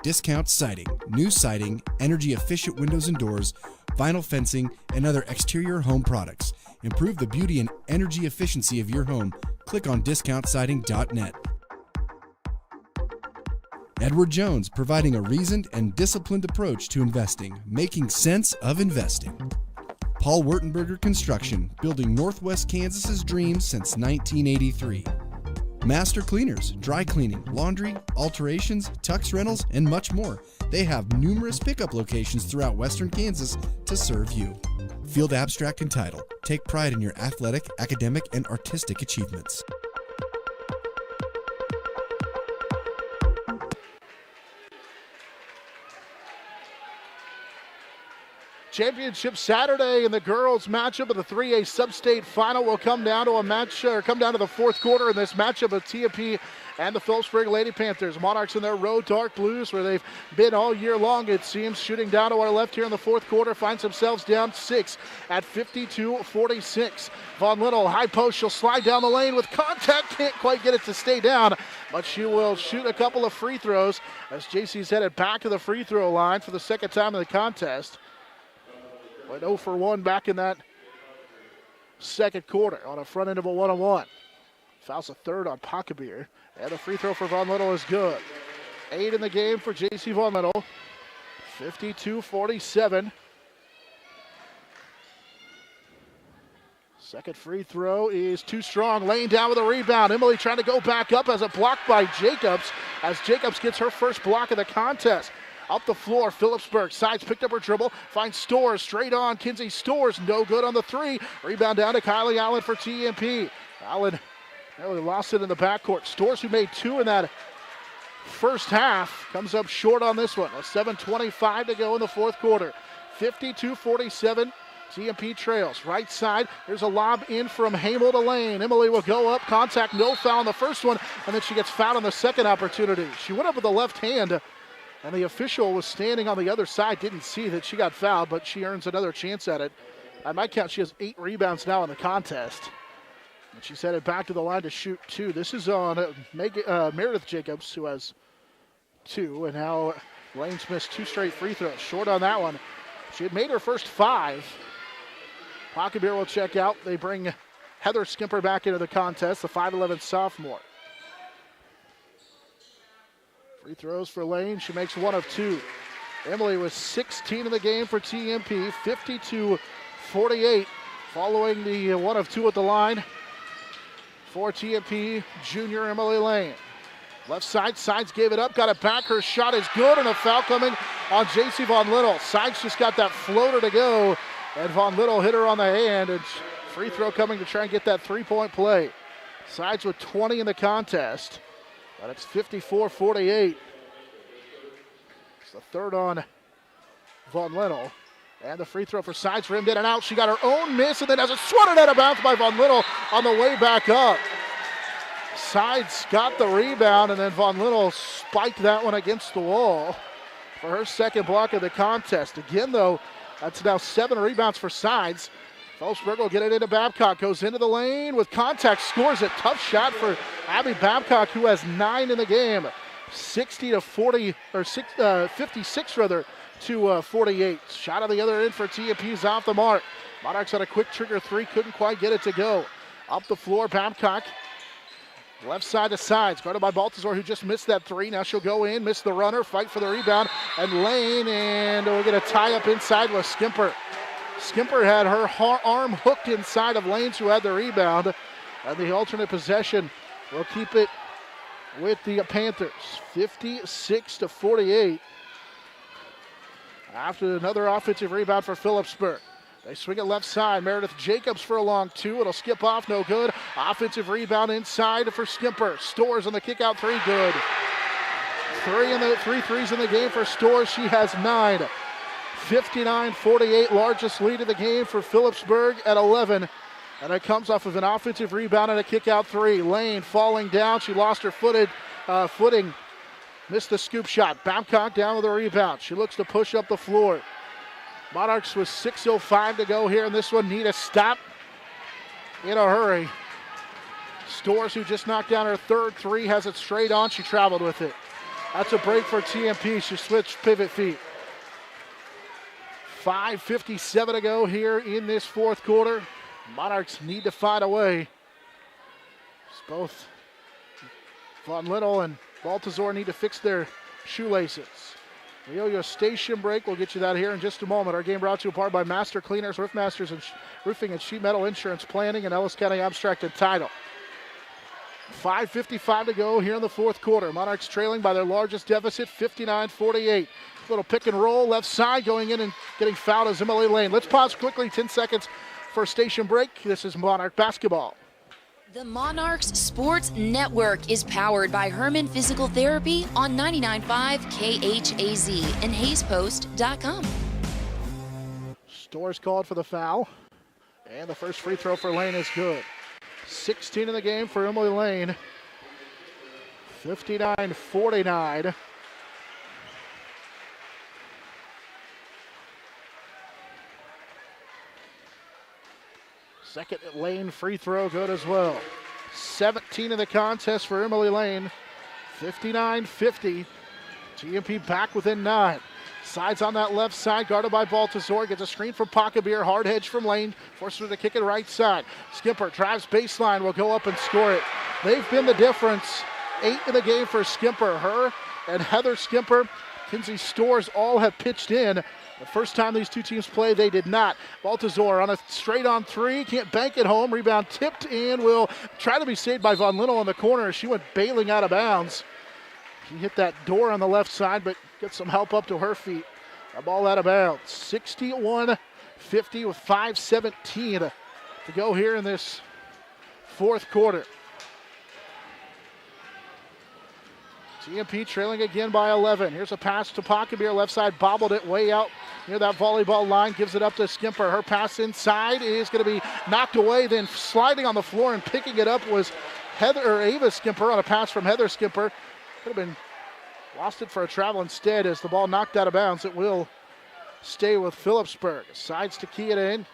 Discount siding, new siding, energy-efficient windows and doors, vinyl fencing, and other exterior home products. Improve the beauty and energy efficiency of your home. Click on discountsiding.net. Edward Jones, providing a reasoned and disciplined approach to investing, making sense of investing. Paul Wurtenberger Construction, building Northwest Kansas's dreams since 1983. Master Cleaners, dry cleaning, laundry, alterations, tux rentals, and much more. They have numerous pickup locations throughout western Kansas to serve you. Field Abstract and Title. Take pride in your athletic, academic, and artistic achievements. Championship Saturday, and the girls' matchup of the 3A Sub-State Final will come down to the fourth quarter in this matchup of TMP and the Phillipsburg Lady Panthers. Monarchs in their road dark blues, where they've been all year long, it seems. Shooting down to our left here in the fourth quarter, finds themselves down 6 at 52-46. Von Little, high post, she'll slide down the lane with contact, can't quite get it to stay down, but she will shoot a couple of free throws as JC's headed back to the free throw line for the second time in the contest. Went 0 for 1 back in that second quarter on a front end of a 1-on-1. Fouls a third on Pockabir, and the free throw for Von Little is good. 8 in the game for JC Von Little. 52-47. Second free throw is too strong. Laying down with a rebound. Emily trying to go back up as a block by Jacobs, as Jacobs gets her first block of the contest. Up the floor, Phillipsburg. Sides picked up her dribble. Finds Stores straight on. Kinsey Stores, no good on the three. Rebound down to Kylie Allen for TMP. Allen nearly lost it in the backcourt. Stores, who made 2 in that first half, comes up short on this one. 7:25 to go in the fourth quarter. 52-47. TMP trails. Right side, there's a lob in from Hamel to Lane. Emily will go up. Contact, no foul on the first one, and then she gets fouled on the second opportunity. She went up with the left hand, and the official was standing on the other side, didn't see that she got fouled, but she earns another chance at it. By my count, she has 8 rebounds now in the contest. And she's headed back to the line to shoot 2. This is on Meredith Jacobs, who has 2, and now Lane's missed 2 straight free throws. Short on that one. She had made her first 5. Pockabir will check out. They bring Heather Skimper back into the contest, the 5'11 sophomore. Free throws for Lane. She makes 1 of 2. Emily was 16 in the game for TMP, 52-48. Following the 1 of 2 at the line for TMP, junior Emily Lane. Left side, Sides gave it up, got it back. Her shot is good, and a foul coming on JC Von Little. Sides just got that floater to go, and Von Little hit her on the hand, and free throw coming to try and get that 3-point play. Sides with 20 in the contest. But it's 54-48. It's the third on Von Little. And the free throw for Sides, rimmed in and out. She got her own miss, and then has it swatted out of bounds by Von Little on the way back up. Sides got the rebound, and then Von Little spiked that one against the wall for her second block of the contest. Again, though, that's now 7 rebounds for Sides. Phillipsburg will get it into Babcock, goes into the lane with contact, scores it. Tough shot for Abby Babcock, who has 9 in the game. 56 to 48. Shot on the other end for TMP's off the mark. Monarchs had a quick trigger 3, couldn't quite get it to go. Up the floor, Babcock. Left side to Sides, guarded by Baltazar, who just missed that 3. Now she'll go in, miss the runner, fight for the rebound, and Lane, and we'll get a tie up inside with Skimper. Skimper had her arm hooked inside of Lanes, who had the rebound. And the alternate possession will keep it with the Panthers. 56-48. After another offensive rebound for Phillipsburg. They swing it left side. Meredith Jacobs for a long 2. It'll skip off, no good. Offensive rebound inside for Skimper. Stores on the kick out 3, good. 3 threes in the game for Stores. She has 9. 59-48, largest lead of the game for Phillipsburg at 11. And it comes off of an offensive rebound and a kick out 3. Lane falling down. She lost her footing. Missed the scoop shot. Babcock down with a rebound. She looks to push up the floor. Monarchs with 6:05 to go here in this one. Need a stop in a hurry. Stores, who just knocked down her third 3, has it straight on. She traveled with it. That's a break for TMP. She switched pivot feet. 5:57 to go here in this fourth quarter. Monarchs need to find a way. It's both Von Little and Baltazar need to fix their shoelaces. The Yo-Yo station break. We'll get you that here in just a moment. Our game brought to you apart by Master Cleaners, Roof Masters, and Roofing and Sheet Metal Insurance Planning, and Ellis County Abstract and Title. 5:55 to go here in the fourth quarter. Monarchs trailing by their largest deficit, 59-48. Little pick and roll, left side, going in and getting fouled is Emily Lane. Let's pause quickly, 10 seconds for a station break. This is Monarch basketball. The Monarchs Sports Network is powered by Herman Physical Therapy on 99.5 KHAZ and HaysPost.com. Storrs called for the foul, and the first free throw for Lane is good. 16 in the game for Emily Lane. 59-49. Second Lane free throw good as well. 17 in the contest for Emily Lane. 59-50. TMP back within 9. Sides on that left side, guarded by Baltazar. Gets a screen from Pacabir. Hard hedge from Lane. Forces her to kick it right side. Skipper drives baseline. Will go up and score it. They've been the difference. 8 in the game for Skimper. Her and Heather Skimper, Kinsey Storrs all have pitched in. The first time these two teams played, they did not. Baltazar on a straight on three. Can't bank it home. Rebound tipped and will try to be saved by Von Linnell in the corner as she went bailing out of bounds. She hit that door on the left side, but gets some help up to her feet. The ball out of bounds. 61-50 with 5:17 to go here in this fourth quarter. TMP trailing again by 11. Here's a pass to Pacabir, left side, bobbled it way out near that volleyball line, gives it up to Skimper. Her pass inside is going to be knocked away, then sliding on the floor and picking it up was Ava Skimper on a pass from Heather Skimper. Could have been lost it for a travel instead as the ball knocked out of bounds. It will stay with Phillipsburg. Sides to key it in.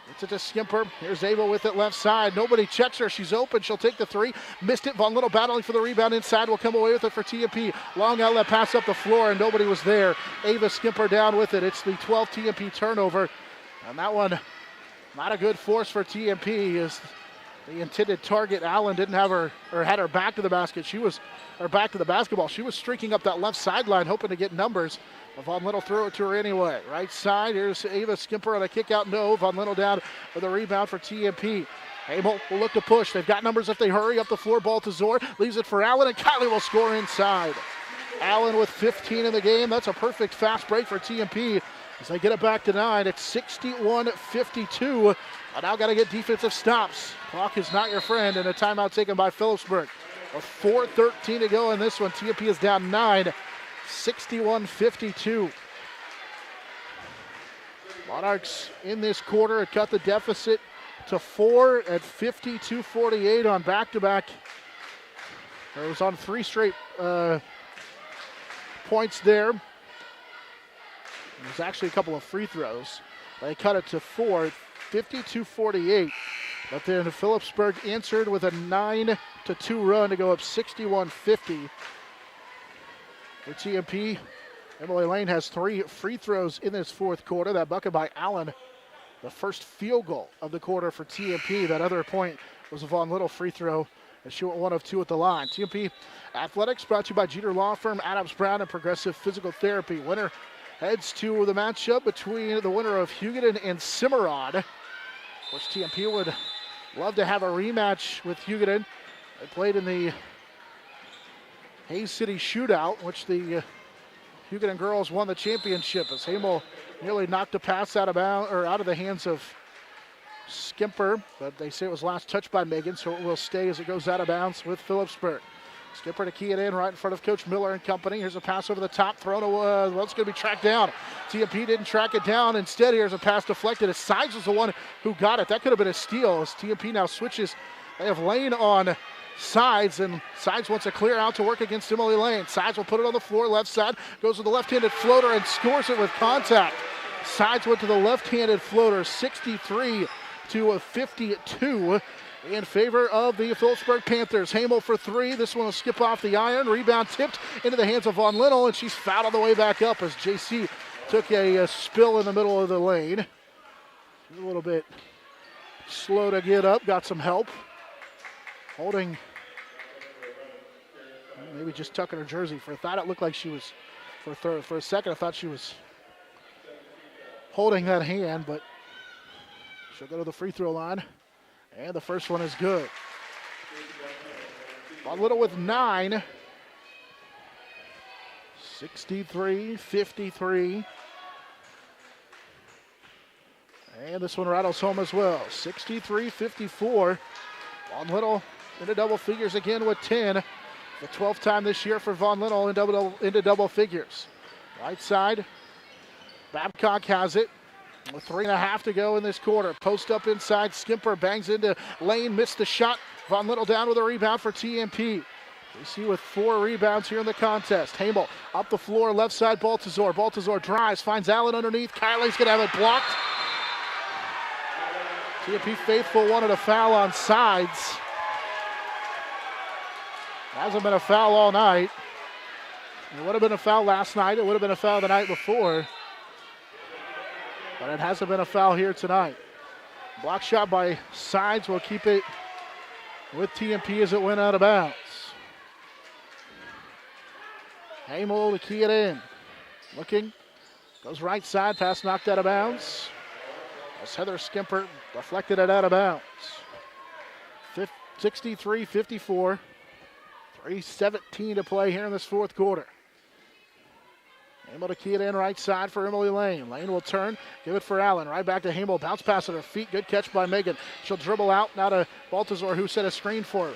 It's it to Skimper. Here's Ava with it left side. Nobody checks her. She's open. She'll take the three. Missed it. Von Linnell battling for the rebound inside. Will come away with it for TMP. Long outlet pass up the floor, and nobody was there. Ava Skimper down with it. It's the 12th TMP turnover. And that one, not a good force for TMP as the intended target, Allen, didn't have her, or had her back to the basket. She was, or back to the basketball. She was streaking up that left sideline, hoping to get numbers. Von Linnell threw it to her anyway. Right side, here's Ava Skimper on a kick out. No, Von Linnell down with a rebound for TMP. Hamel will look to push. They've got numbers if they hurry up the floor. Baltazar leaves it for Allen, and Kylie will score inside. Allen with 15 in the game. That's a perfect fast break for TMP as they get it back to 9. It's 61-52. I now got to get defensive stops. Clock is not your friend, and a timeout taken by Phillipsburg. With 4:13 to go in this one, TMP is down 9. 61-52. Monarchs in this quarter had cut the deficit to 4 at 52-48 on back-to-back. It was on 3 straight points there. There's actually a couple of free throws. They cut it to 4 at 52-48. But then Phillipsburg answered with a 9-2 run to go up 61-50. For TMP, Emily Lane has 3 free throws in this fourth quarter. That bucket by Allen, the first field goal of the quarter for TMP. That other point was a Von Linnell free throw, and she went 1 of 2 at the line. TMP Athletics brought to you by Jeter Law Firm, Adams Brown, and Progressive Physical Therapy. Winner heads to the matchup between the winner of Huguenin and Cimarron, which TMP would love to have a rematch with Huguenin. They played in the Hayes City Shootout, which the Huguenin girls won the championship as Hamel nearly knocked a pass out of the hands of Skimper, but they say it was last touched by Megan, so it will stay as it goes out of bounds with Phillipsburg. Skipper to key it in right in front of Coach Miller and company. Here's a pass over the top, thrown away. Well, it's going to be tracked down. TMP didn't track it down. Instead, here's a pass deflected. As Sides was the one who got it. That could have been a steal as TMP now switches. They have Lane on Sides, and Sides wants a clear out to work against Emily Lane. Sides will put it on the floor, left side, goes with the left-handed floater and scores it with contact. Sides went to the left-handed floater, 63-52 in favor of the Phillipsburg Panthers. Hamel for 3. This one will skip off the iron. Rebound tipped into the hands of Von Linnell, and she's fouled on the way back up as JC took a spill in the middle of the lane. A little bit slow to get up, got some help. Holding, maybe just tucking her jersey. For a thought, it looked like she was, for a second, I thought she was holding that hand, but she'll go to the free throw line. And the first one is good. Von Linnell with 9. 63-53. And this one rattles home as well. 63-54. Von Little into double figures again with 10. The 12th time this year for Von Little into double figures. Right side. Babcock has it. With 3.5 to go in this quarter. Post up inside. Skimper bangs into Lane. Missed the shot. Von Little down with a rebound for TMP. We see with 4 rebounds here in the contest. Hamel up the floor. Left side Baltazar. Baltazar drives. Finds Allen underneath. Kylie's going to have it blocked. TMP faithful wanted a foul on sides. Hasn't been a foul all night. It would have been a foul last night. It would have been a foul the night before. But it hasn't been a foul here tonight. Block shot by Sides will keep it with TMP as it went out of bounds. Hamel to key it in. Looking. Goes right side. Pass knocked out of bounds. As Heather Skimper deflected it out of bounds. 63-54. 3:17 to play here in this fourth quarter. Hamel to key it in right side for Emily Lane. Lane will turn, give it for Allen. Right back to Hamel. Bounce pass at her feet. Good catch by Megan. She'll dribble out now to Baltazar, who set a screen for her.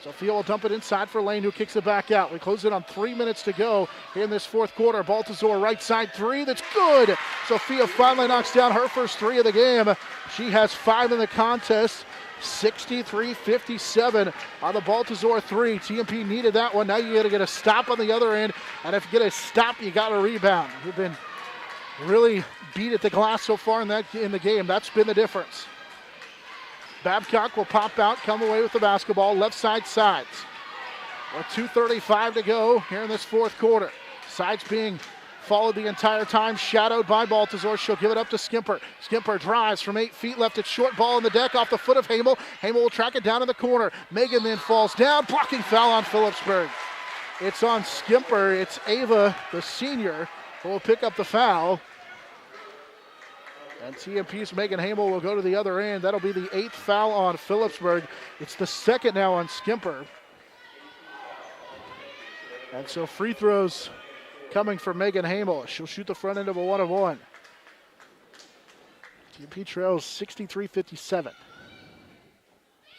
Sophia will dump it inside for Lane, who kicks it back out. We close it on 3 minutes to go here in this fourth quarter. Baltazar right side three. That's good. Sophia finally knocks down her first 3 of the game. She has 5 in the contest. 63-57 on the Baltazar 3. TMP needed that one. Now you got to get a stop on the other end. And if you get a stop, you got a rebound. You've been really beat at the glass so far in the game. That's been the difference. Babcock will pop out, come away with the basketball. Left side Sides. With 2:35 to go here in this fourth quarter. Sides being followed the entire time, shadowed by Baltazar. She'll give it up to Skimper. Skimper drives from 8 feet, left it short, ball in the deck off the foot of Hamel. Hamel will track it down in the corner. Megan then falls down, blocking foul on Phillipsburg. It's on Skimper. It's Ava, the senior, who will pick up the foul. And TMP's Megan Hamel will go to the other end. That'll be the 8th foul on Phillipsburg. It's the 2nd now on Skimper. And so free throws coming from Megan Hamel. She'll shoot the front end of a 1-of-1. TMP trails 63-57.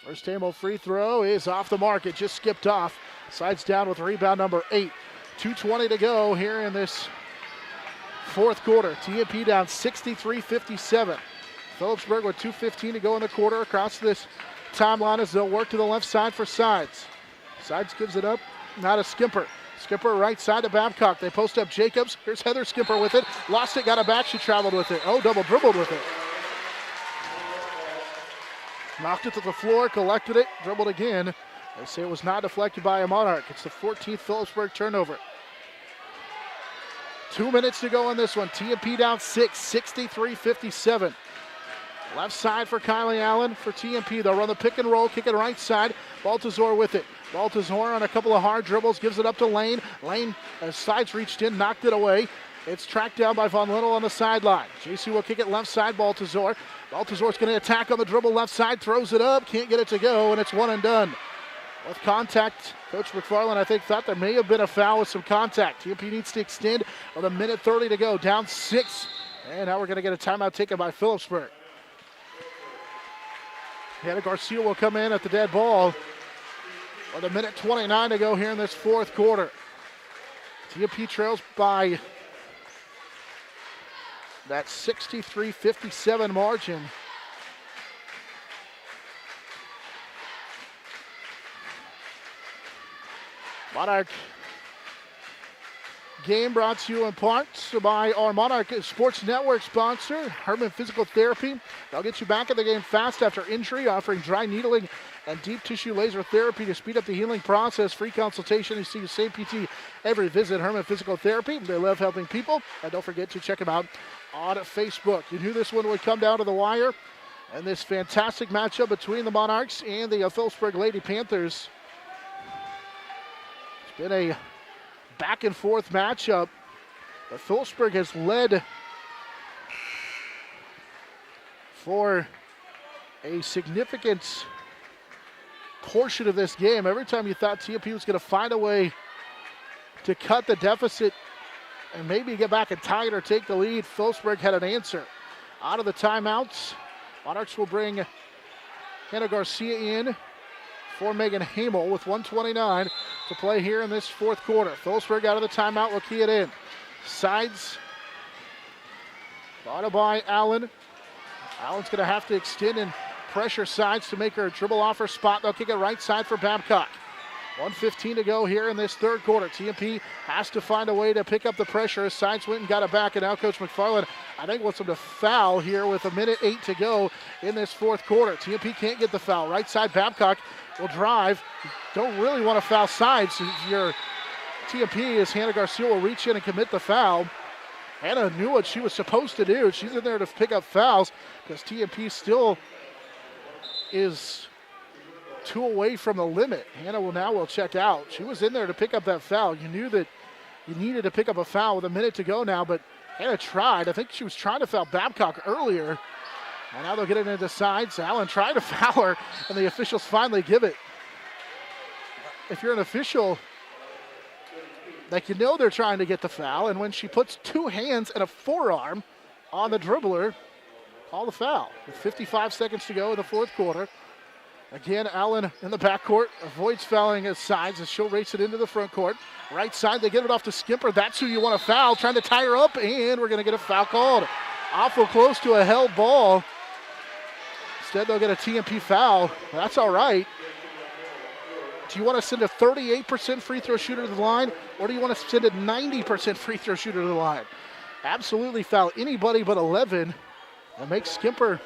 First Hamel free throw is off the mark. It just skipped off. Sides down with rebound number 8. 2:20 to go here in this fourth quarter. TMP down 63-57. Phillipsburg with 2:15 to go in the quarter across this timeline as they'll work to the left side for Sides. Sides gives it up. Now to Skimper. Skimper right side to Babcock. They post up Jacobs. Here's Heather Skimper with it. Lost it, got it back. She traveled with it. Oh, double dribbled with it. Knocked it to the floor, collected it, dribbled again. They say it was not deflected by a Monarch. It's the 14th Phillipsburg turnover. 2 minutes to go in this one. TMP down 6, 63-57. Left side for Kylie Allen for TMP. They'll run the pick and roll, kick it right side. Baltazar with it. Baltazar on a couple of hard dribbles, gives it up to Lane. Lane, as Sides reached in, knocked it away. It's tracked down by Von Little on the sideline. JC will kick it left side, Baltazar. Baltazar's going to attack on the dribble left side, throws it up, can't get it to go, and it's one and done. With contact, Coach McFarland, I think, thought there may have been a foul with some contact. TMP needs to extend with 1:30 to go, down 6. And now we're going to get a timeout taken by Phillipsburg. Hannah Garcia will come in at the dead ball with 1:29 to go here in this fourth quarter. TMP trails by that 63-57 margin. Monarch game brought to you in part by our Monarch Sports Network sponsor, Herman Physical Therapy. They'll get you back in the game fast after injury, offering dry needling and deep tissue laser therapy to speed up the healing process. Free consultation. You see the same PT every visit. Herman Physical Therapy. They love helping people. And don't forget to check them out on Facebook. You knew this one would come down to the wire. And this fantastic matchup between the Monarchs and the Phillipsburg Lady Panthers. It's been a back and forth matchup. But Phillipsburg has led for a significant portion of this game. Every time you thought TMP was going to find a way to cut the deficit and maybe get back and tie it or take the lead. Phillipsburg had an answer. Out of the timeouts, Monarchs will bring Hannah Garcia in for Megan Hamel with 1:29 to play here in this fourth quarter. Phillipsburg out of the timeout will key it in. Sides, brought by Allen. Allen's going to have to extend and pressure Sides to make her dribble off her spot. They'll kick it right side for Babcock. 1:15 to go here in this third quarter. TMP has to find a way to pick up the pressure. Sides went and got it back, and now Coach McFarland, I think, wants them to foul here with 1:08 to go in this fourth quarter. TMP can't get the foul. Right side, Babcock will drive. Don't really want to foul Sides. If your TMP is Hannah Garcia will reach in and commit the foul. Hannah knew what she was supposed to do. She's in there to pick up fouls because TMP still is 2 away from the limit. Hannah will check out. She was in there to pick up that foul. You knew that you needed to pick up a foul with 1 minute to go now, but Hannah tried. I think she was trying to foul Babcock earlier. And now they'll get it into Sides. Allen tried to foul her, and the officials finally give it. If you're an official, like, you know they're trying to get the foul, and when she puts 2 hands and a forearm on the dribbler, call the foul. With 55 seconds to go in the fourth quarter. Again, Allen in the backcourt avoids fouling his Sides as she'll race it into the front court. Right side, they get it off to Skimper. That's who you want to foul, trying to tie her up, and we're going to get a foul called. Awful close to a held ball. Instead, they'll get a TMP foul. That's all right. Do you want to send a 38% free throw shooter to the line, or do you want to send a 90% free throw shooter to the line? Absolutely foul anybody but 11 and make Skimper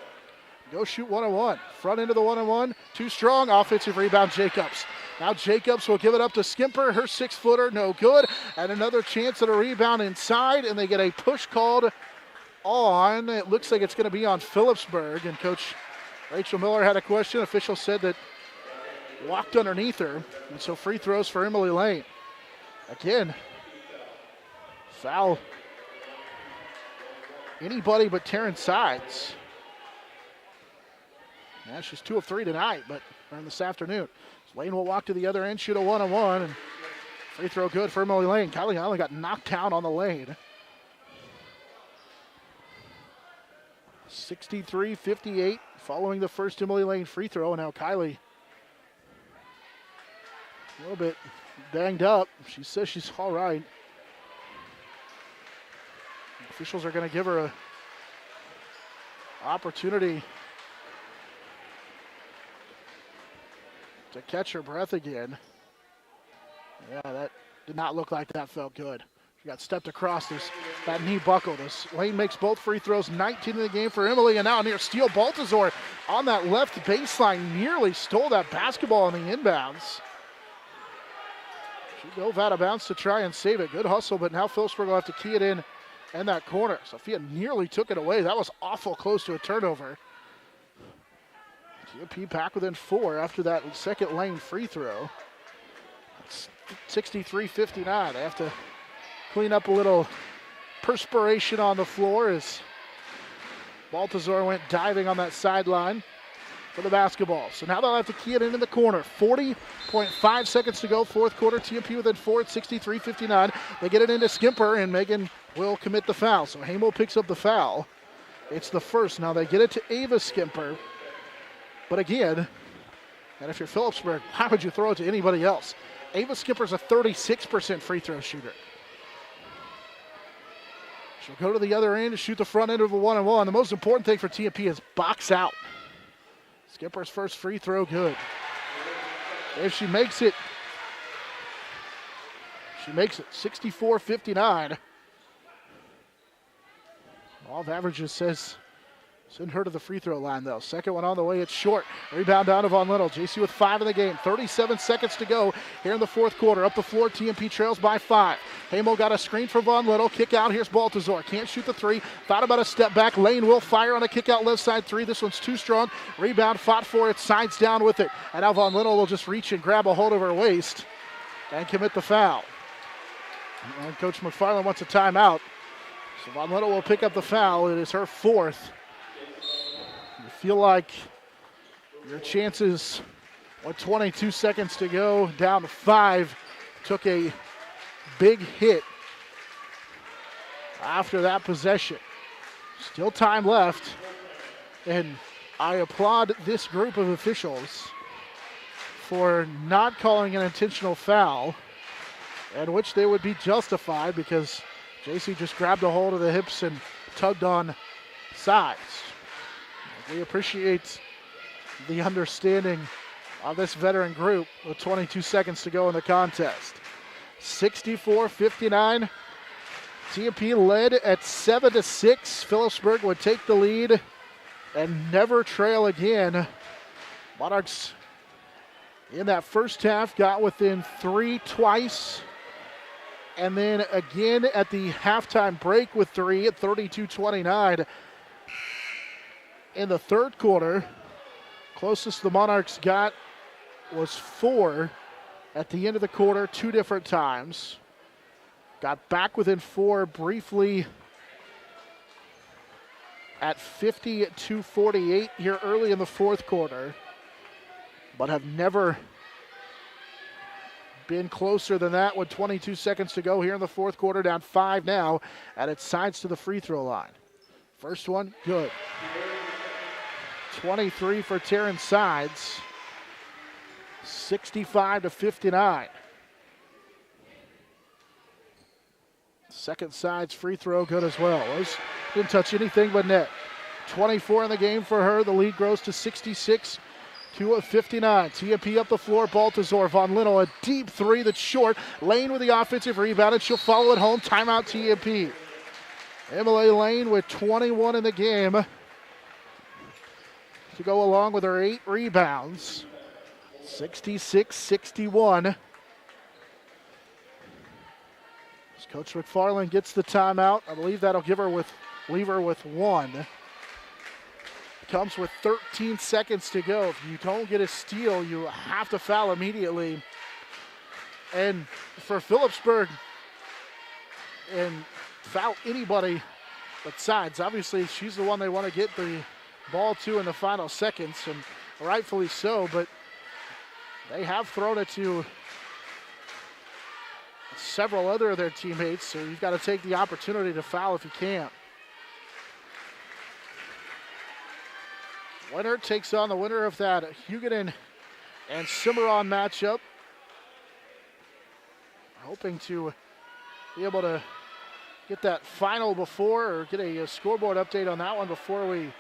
go shoot 1-on-1. Front into the 1-on-1. Too strong. Offensive rebound, Jacobs. Now Jacobs will give it up to Skimper. Her 6-footer, no good. And another chance at a rebound inside, and they get a push called on. It looks like it's going to be on Phillipsburg. And Coach Rachel Miller had a question. Official said that walked underneath her. And so free throws for Emily Lane. Again, foul anybody but Terrence Sides. Yeah, she's 2 of 3 tonight, but or this afternoon. So Lane will walk to the other end, shoot a 1-on-1, and free throw good for Emily Lane. Kylie Allen got knocked down on the lane. 63-58 following the first Emily Lane free throw, and now Kylie a little bit banged up. She says she's all right. Officials are going to give her an opportunity to catch her breath again. Yeah, that did not look like that felt good. She got stepped across. That knee buckled. As Lane makes both free throws, 19 in the game for Emily, and now near steal. Baltazar on that left baseline nearly stole that basketball on the inbounds. She dove out of bounds to try and save it. Good hustle, but now Phillipsburg will have to key it in that corner. Sophia nearly took it away. That was awful close to a turnover. TMP back within 4 after that second Lane free throw. It's 63-59. They have to clean up a little perspiration on the floor as Baltazar went diving on that sideline for the basketball. So now they'll have to key it into the corner. 40.5 seconds to go, fourth quarter. TMP within 4 at 63-59. They get it into Skimper, and Megan will commit the foul. So Hamel picks up the foul. It's the first. Now they get it to Ava Skimper. But again, and if you're Phillipsburg, why would you throw it to anybody else? Ava Skimper's a 36% free throw shooter. She'll go to the other end and shoot the front end of a 1-on-1. The most important thing for TMP is box out. Skipper's first free throw good. If she makes it, 64-59. Law of averages says send her to the free throw line, though. Second one on the way, it's short. Rebound down to Von Little. JC with 5 in the game. 37 seconds to go here in the fourth quarter. Up the floor, TMP trails by 5. Hamel got a screen for Von Little. Kick out, here's Baltazar. Can't shoot the 3. Thought about a step back. Lane will fire on a kick out left side 3. This one's too strong. Rebound fought for it. Sides down with it. And now Von Little will just reach and grab a hold of her waist and commit the foul. And Coach McFarland wants a timeout. So Von Little will pick up the foul. It is her 4th. You feel like your chances with 22 seconds to go, down to 5, took a big hit after that possession. Still time left, and I applaud this group of officials for not calling an intentional foul, at which they would be justified because JC just grabbed a hold of the hips and tugged on sides. We appreciate the understanding of this veteran group with 22 seconds to go in the contest. 64-59. TMP led at 7-6. Phillipsburg would take the lead and never trail again. Monarchs in that first half got within 3 twice, and then again at the halftime break with 3 at 32-29. In the third quarter, closest the Monarchs got was 4 at the end of the quarter 2 different times. Got back within 4 briefly at 50-48 here early in the fourth quarter, but have never been closer than that with 22 seconds to go here in the fourth quarter. Down 5 now, and it sides to the free throw line. First one, good. 23 for Terran Sides. 65-59. Second Sides free throw good as well. Didn't touch anything but net. 24 in the game for her. The lead grows to 66-59. TMP up the floor. Baltazar, Von Linnell, a deep 3 that's short. Lane with the offensive rebound, and she'll follow it home. Timeout TMP. Emily Lane with 21 in the game to go along with her 8 rebounds. 66-61. As Coach McFarland gets the timeout, I believe that'll leave her with 1. Comes with 13 seconds to go. If you don't get a steal, you have to foul immediately. And for Phillipsburg, and foul anybody but Sides. Obviously, she's the one they want to get the ball to in the final seconds, and rightfully so, but they have thrown it to several other of their teammates, so you've got to take the opportunity to foul if you can. Winner takes on the winner of that Huguenin and Cimarron matchup. Hoping to be able to get that final before, or get a scoreboard update on that one before we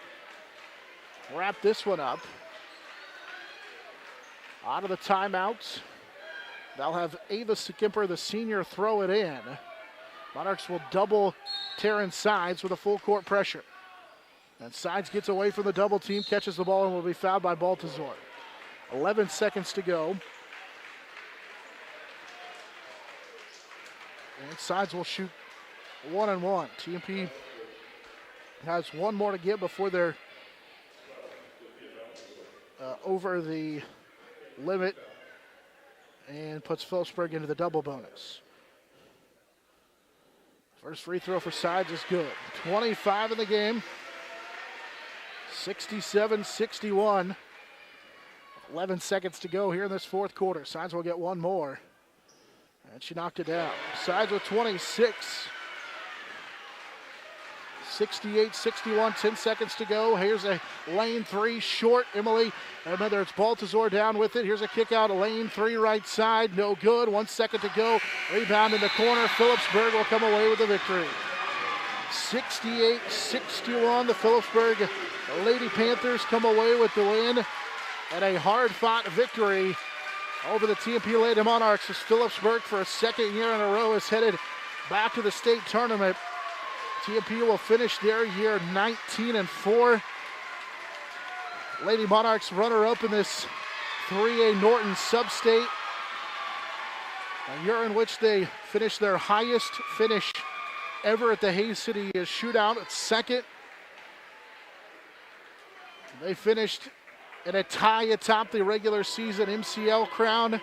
wrap this one up. Out of the timeouts, they'll have Ava Skimper, the senior, throw it in. Monarchs will double Terran Sides with a full court pressure. And Sides gets away from the double team, catches the ball, and will be fouled by Baltazar. 11 seconds to go. And Sides will shoot 1-1. TMP has 1 more to get before they're over the limit and puts Phillipsburg into the double bonus. First free throw for Sides is good. 25 in the game. 67-61. 11 seconds to go here in this fourth quarter. Sides will get 1 more. And she knocked it down. Sides with 26. 68-61, 10 seconds to go. Here's a lane 3 short. Emily, whether it's Baltazar down with it. Here's a kick out, a lane 3 right side. No good. 1 second to go. Rebound in the corner. Phillipsburg will come away with the victory. 68-61. The Phillipsburg Lady Panthers come away with the win, and a hard-fought victory over the TMP Lady Monarchs as Phillipsburg, for a second year in a row, is headed back to the state tournament. TMP will finish their year 19-4. Lady Monarchs runner-up in this 3A Norton sub-state, a year in which they finished their highest finish ever at the Hays City Shootout at second. They finished in a tie atop the regular season MCL crown,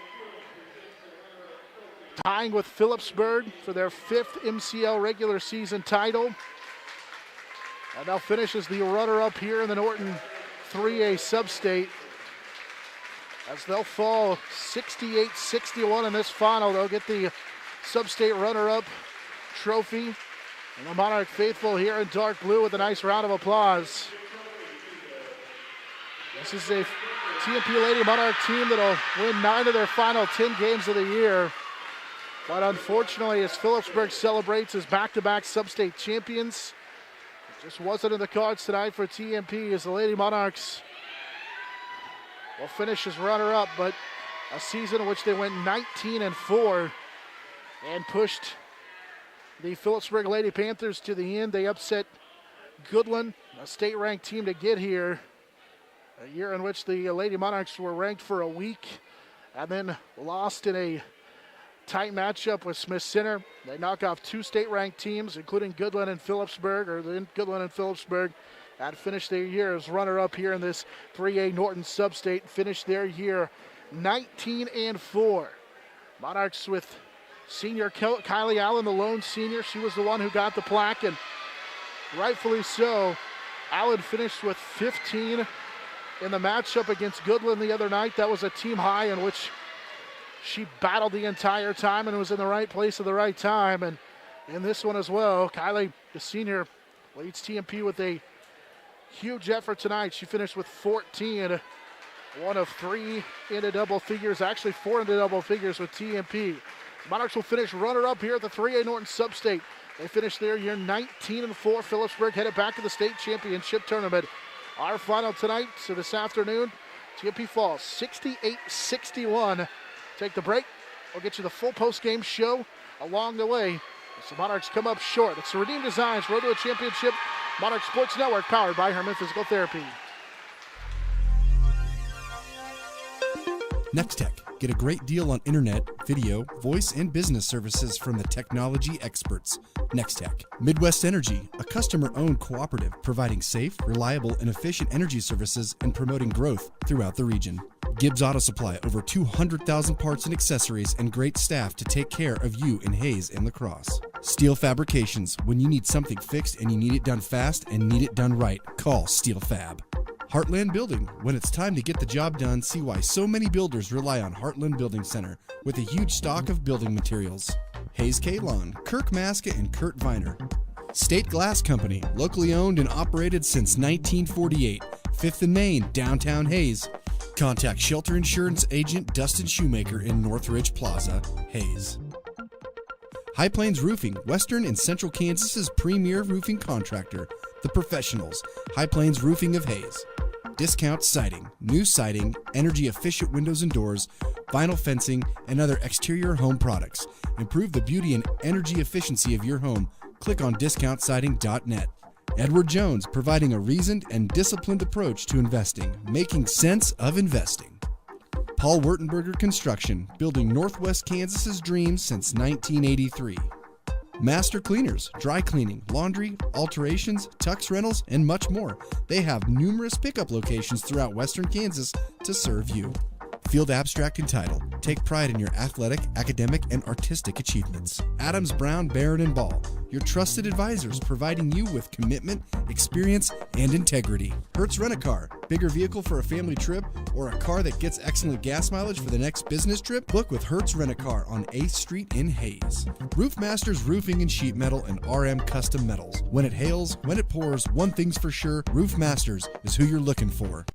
tying with Phillipsburg for their 5th MCL regular season title. And they'll finish as the runner-up here in the Norton 3A sub-state, as they'll fall 68-61 in this final. They'll get the Sub-State runner-up trophy. And the Monarch faithful here in dark blue with a nice round of applause. This is a TMP Lady Monarch team that'll win 9 of their final 10 games of the year. But unfortunately, as Phillipsburg celebrates as back-to-back Sub-State champions, it just wasn't in the cards tonight for TMP as the Lady Monarchs will finish as runner-up, but a season in which they went 19-4 and pushed the Phillipsburg Lady Panthers to the end. They upset Goodland, a state-ranked team, to get here. A year in which the Lady Monarchs were ranked for a week and then lost in a tight matchup with Smith Center. They knock off 2 state-ranked teams, including Goodland and Phillipsburg, and finished their year as runner-up here in this 3A Norton Sub-State. Finished their year 19-4. Monarchs with senior Kylie Allen, the lone senior. She was the one who got the plaque, and rightfully so. Allen finished with 15 in the matchup against Goodland the other night. That was a team high in which she battled the entire time and was in the right place at the right time. And in this one as well, Kylie, the senior, leads TMP with a huge effort tonight. She finished with 14, 1 of 3 into double figures, actually 4 into double figures with TMP. Monarchs will finish runner-up here at the 3A Norton Sub-State. They finished their year 19-4. Phillipsburg headed back to the state championship tournament. Our final tonight, so this afternoon, TMP falls 68-61. Take the break. We'll get you the full post-game show along the way. As the Monarchs come up short. It's the Redeem Designs Road to a Championship Monarch Sports Network, powered by Herman Physical Therapy. Nextech. Get a great deal on internet, video, voice, and business services from the technology experts. Nextech. Midwest Energy, a customer-owned cooperative providing safe, reliable, and efficient energy services and promoting growth throughout the region. Gibbs Auto Supply, over 200,000 parts and accessories and great staff to take care of you in Hayes and La Crosse. Steel Fabrications, when you need something fixed and you need it done fast and need it done right, call Steel Fab. Heartland Building. When it's time to get the job done, see why so many builders rely on Heartland Building Center with a huge stock of building materials. Hayes Kalon, Kirk Maska, and Kurt Viner. State Glass Company, locally owned and operated since 1948. 5th and Main, downtown Hayes. Contact Shelter Insurance Agent Dustin Shoemaker in Northridge Plaza, Hayes. High Plains Roofing, Western and Central Kansas's premier roofing contractor. The Professionals, High Plains Roofing of Hayes. Discount Siding, new siding, energy-efficient windows and doors, vinyl fencing, and other exterior home products. Improve the beauty and energy efficiency of your home. Click on discountsiding.net. Edward Jones, providing a reasoned and disciplined approach to investing, making sense of investing. Paul Wertenberger Construction, building Northwest Kansas's dreams since 1983. Master Cleaners, dry cleaning, laundry, alterations, tux rentals, and much more. They have numerous pickup locations throughout Western Kansas to serve you. Field Abstract and Title. Take pride in your athletic, academic, and artistic achievements. Adams, Brown, Barron, and Ball. Your trusted advisors providing you with commitment, experience, and integrity. Hertz Rent-A-Car. Bigger vehicle for a family trip or a car that gets excellent gas mileage for the next business trip? Book with Hertz Rent-A-Car on 8th Street in Hayes. Roof Masters Roofing and Sheet Metal and RM Custom Metals. When it hails, when it pours, one thing's for sure, Roof Masters is who you're looking for.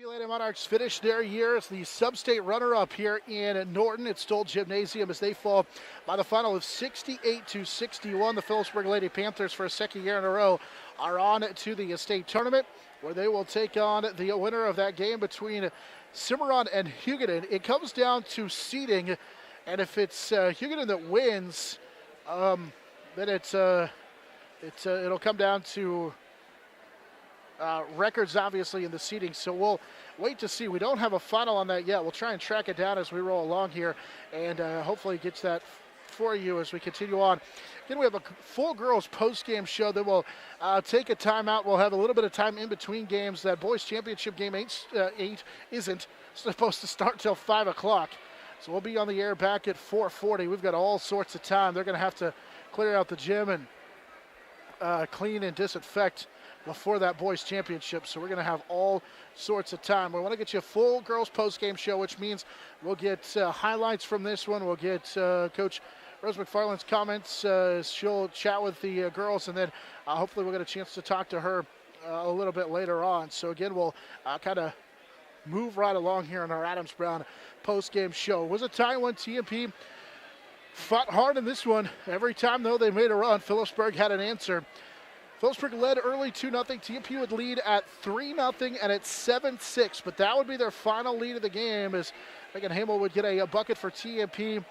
Lady Monarchs finished their year as the sub-state runner-up here in Norton at Stoll Gymnasium as they fall by the final of 68-61. The Phillipsburg Lady Panthers, for a second year in a row, are on to the state tournament where they will take on the winner of that game between Cimarron and Huguenin. It comes down to seeding, and if it's Huguenin that wins, then it'll come down to records, obviously, in the seeding, so we'll wait to see. We don't have a final on that yet. We'll try and track it down as we roll along here and hopefully get that for you as we continue on. Again, we have a full girls post-game show. Then we'll take a timeout. We'll have a little bit of time in between games. That boys championship game 8 isn't supposed to start till 5 o'clock, so we'll be on the air back at 4:40. We've got all sorts of time. They're going to have to clear out the gym and clean and disinfect before that boys championship, so we're going to have all sorts of time. We want to get you a full girls post-game show, which means we'll get highlights from this one. We'll get Coach Rose McFarland's comments. She'll chat with the girls, and then hopefully we'll get a chance to talk to her a little bit later on. So again, we'll kind of move right along here in our Adams Brown post-game show. It was a time when TMP fought hard in this one. Every time, though, they made a run, Phillipsburg had an answer. Phillipsburg led early 2-0. TMP would lead at 3-0 and at 7-6, but that would be their final lead of the game as Megan Hamel would get a bucket for TMP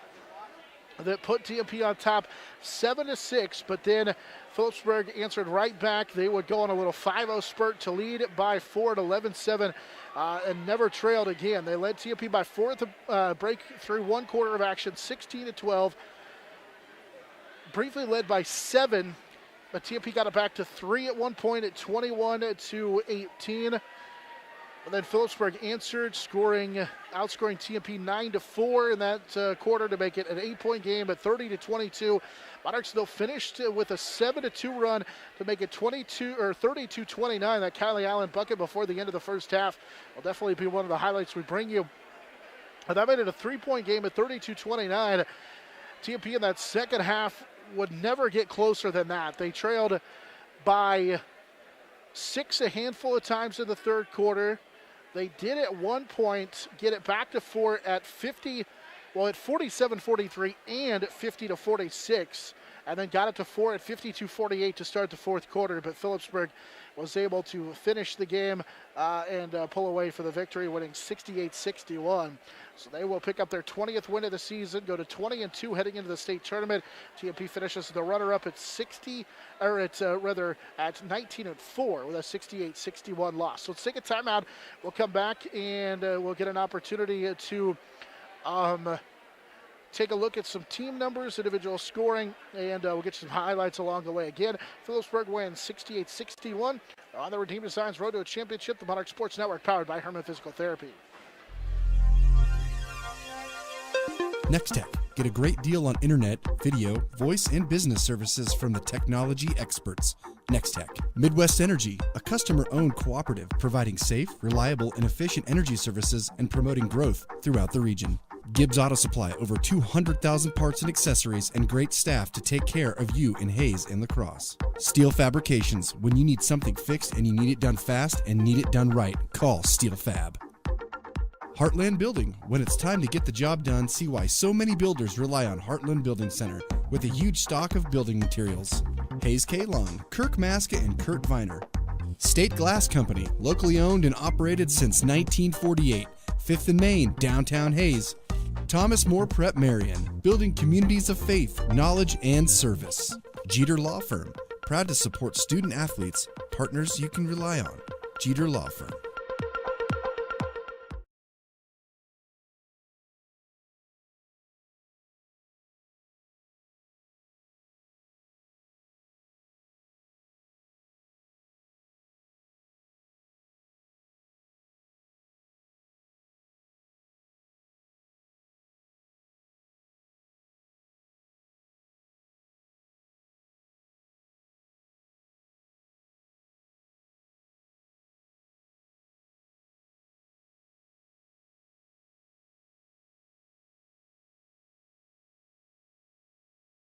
that put TMP on top 7-6, but then Phillipsburg answered right back. They would go on a little 5-0 spurt to lead by 4 at 11-7 and never trailed again. They led TMP by 4 at the break through one quarter of action, 16-12. Briefly led by 7, but TMP got it back to 3 at one point at 21-18. And then Phillipsburg answered, outscoring TMP 9-4 in that quarter to make it an 8-point game at 30-22. Monarchs though finished with a 7-2 run to make it 32-29. That Kylie Allen bucket before the end of the first half will definitely be one of the highlights we bring you. And that made it a 3-point game at 32-29. TMP in that second half would never get closer than that. They trailed by 6 a handful of times in the third quarter. They did at one point get it back to 4 at 47-43 and 50-46, and then got it to 4 at 52-48 to start the fourth quarter. But Phillipsburg was able to finish the game and pull away for the victory, winning 68-61. So they will pick up their 20th win of the season, go to 20-2 heading into the state tournament. TMP finishes the runner-up at 19-4 with a 68-61 loss. So let's take a timeout. We'll come back and we'll get an opportunity to take a look at some team numbers, individual scoring, and we'll get some highlights along the way. Again, Phillipsburg wins 68-61 on the Redeem Designs Road to a Championship, the Monarch Sports Network, powered by Herman Physical Therapy. Next Tech. Get a great deal on internet, video, voice, and business services from the technology experts. Next Tech. Midwest Energy, a customer-owned cooperative providing safe, reliable, and efficient energy services and promoting growth throughout the region. Gibbs Auto Supply, over 200,000 parts and accessories and great staff to take care of you in Hayes and La Crosse. Steel Fabrications, when you need something fixed and you need it done fast and need it done right, call Steel Fab. Heartland Building, when it's time to get the job done, see why so many builders rely on Heartland Building Center with a huge stock of building materials. Hayes K. Long, Kirk Maska, and Kurt Viner. State Glass Company, locally owned and operated since 1948, 5th and Main, downtown Hayes. Thomas More Prep Marion, building communities of faith, knowledge, and service. Jeter Law Firm, proud to support student athletes, partners you can rely on. Jeter Law Firm.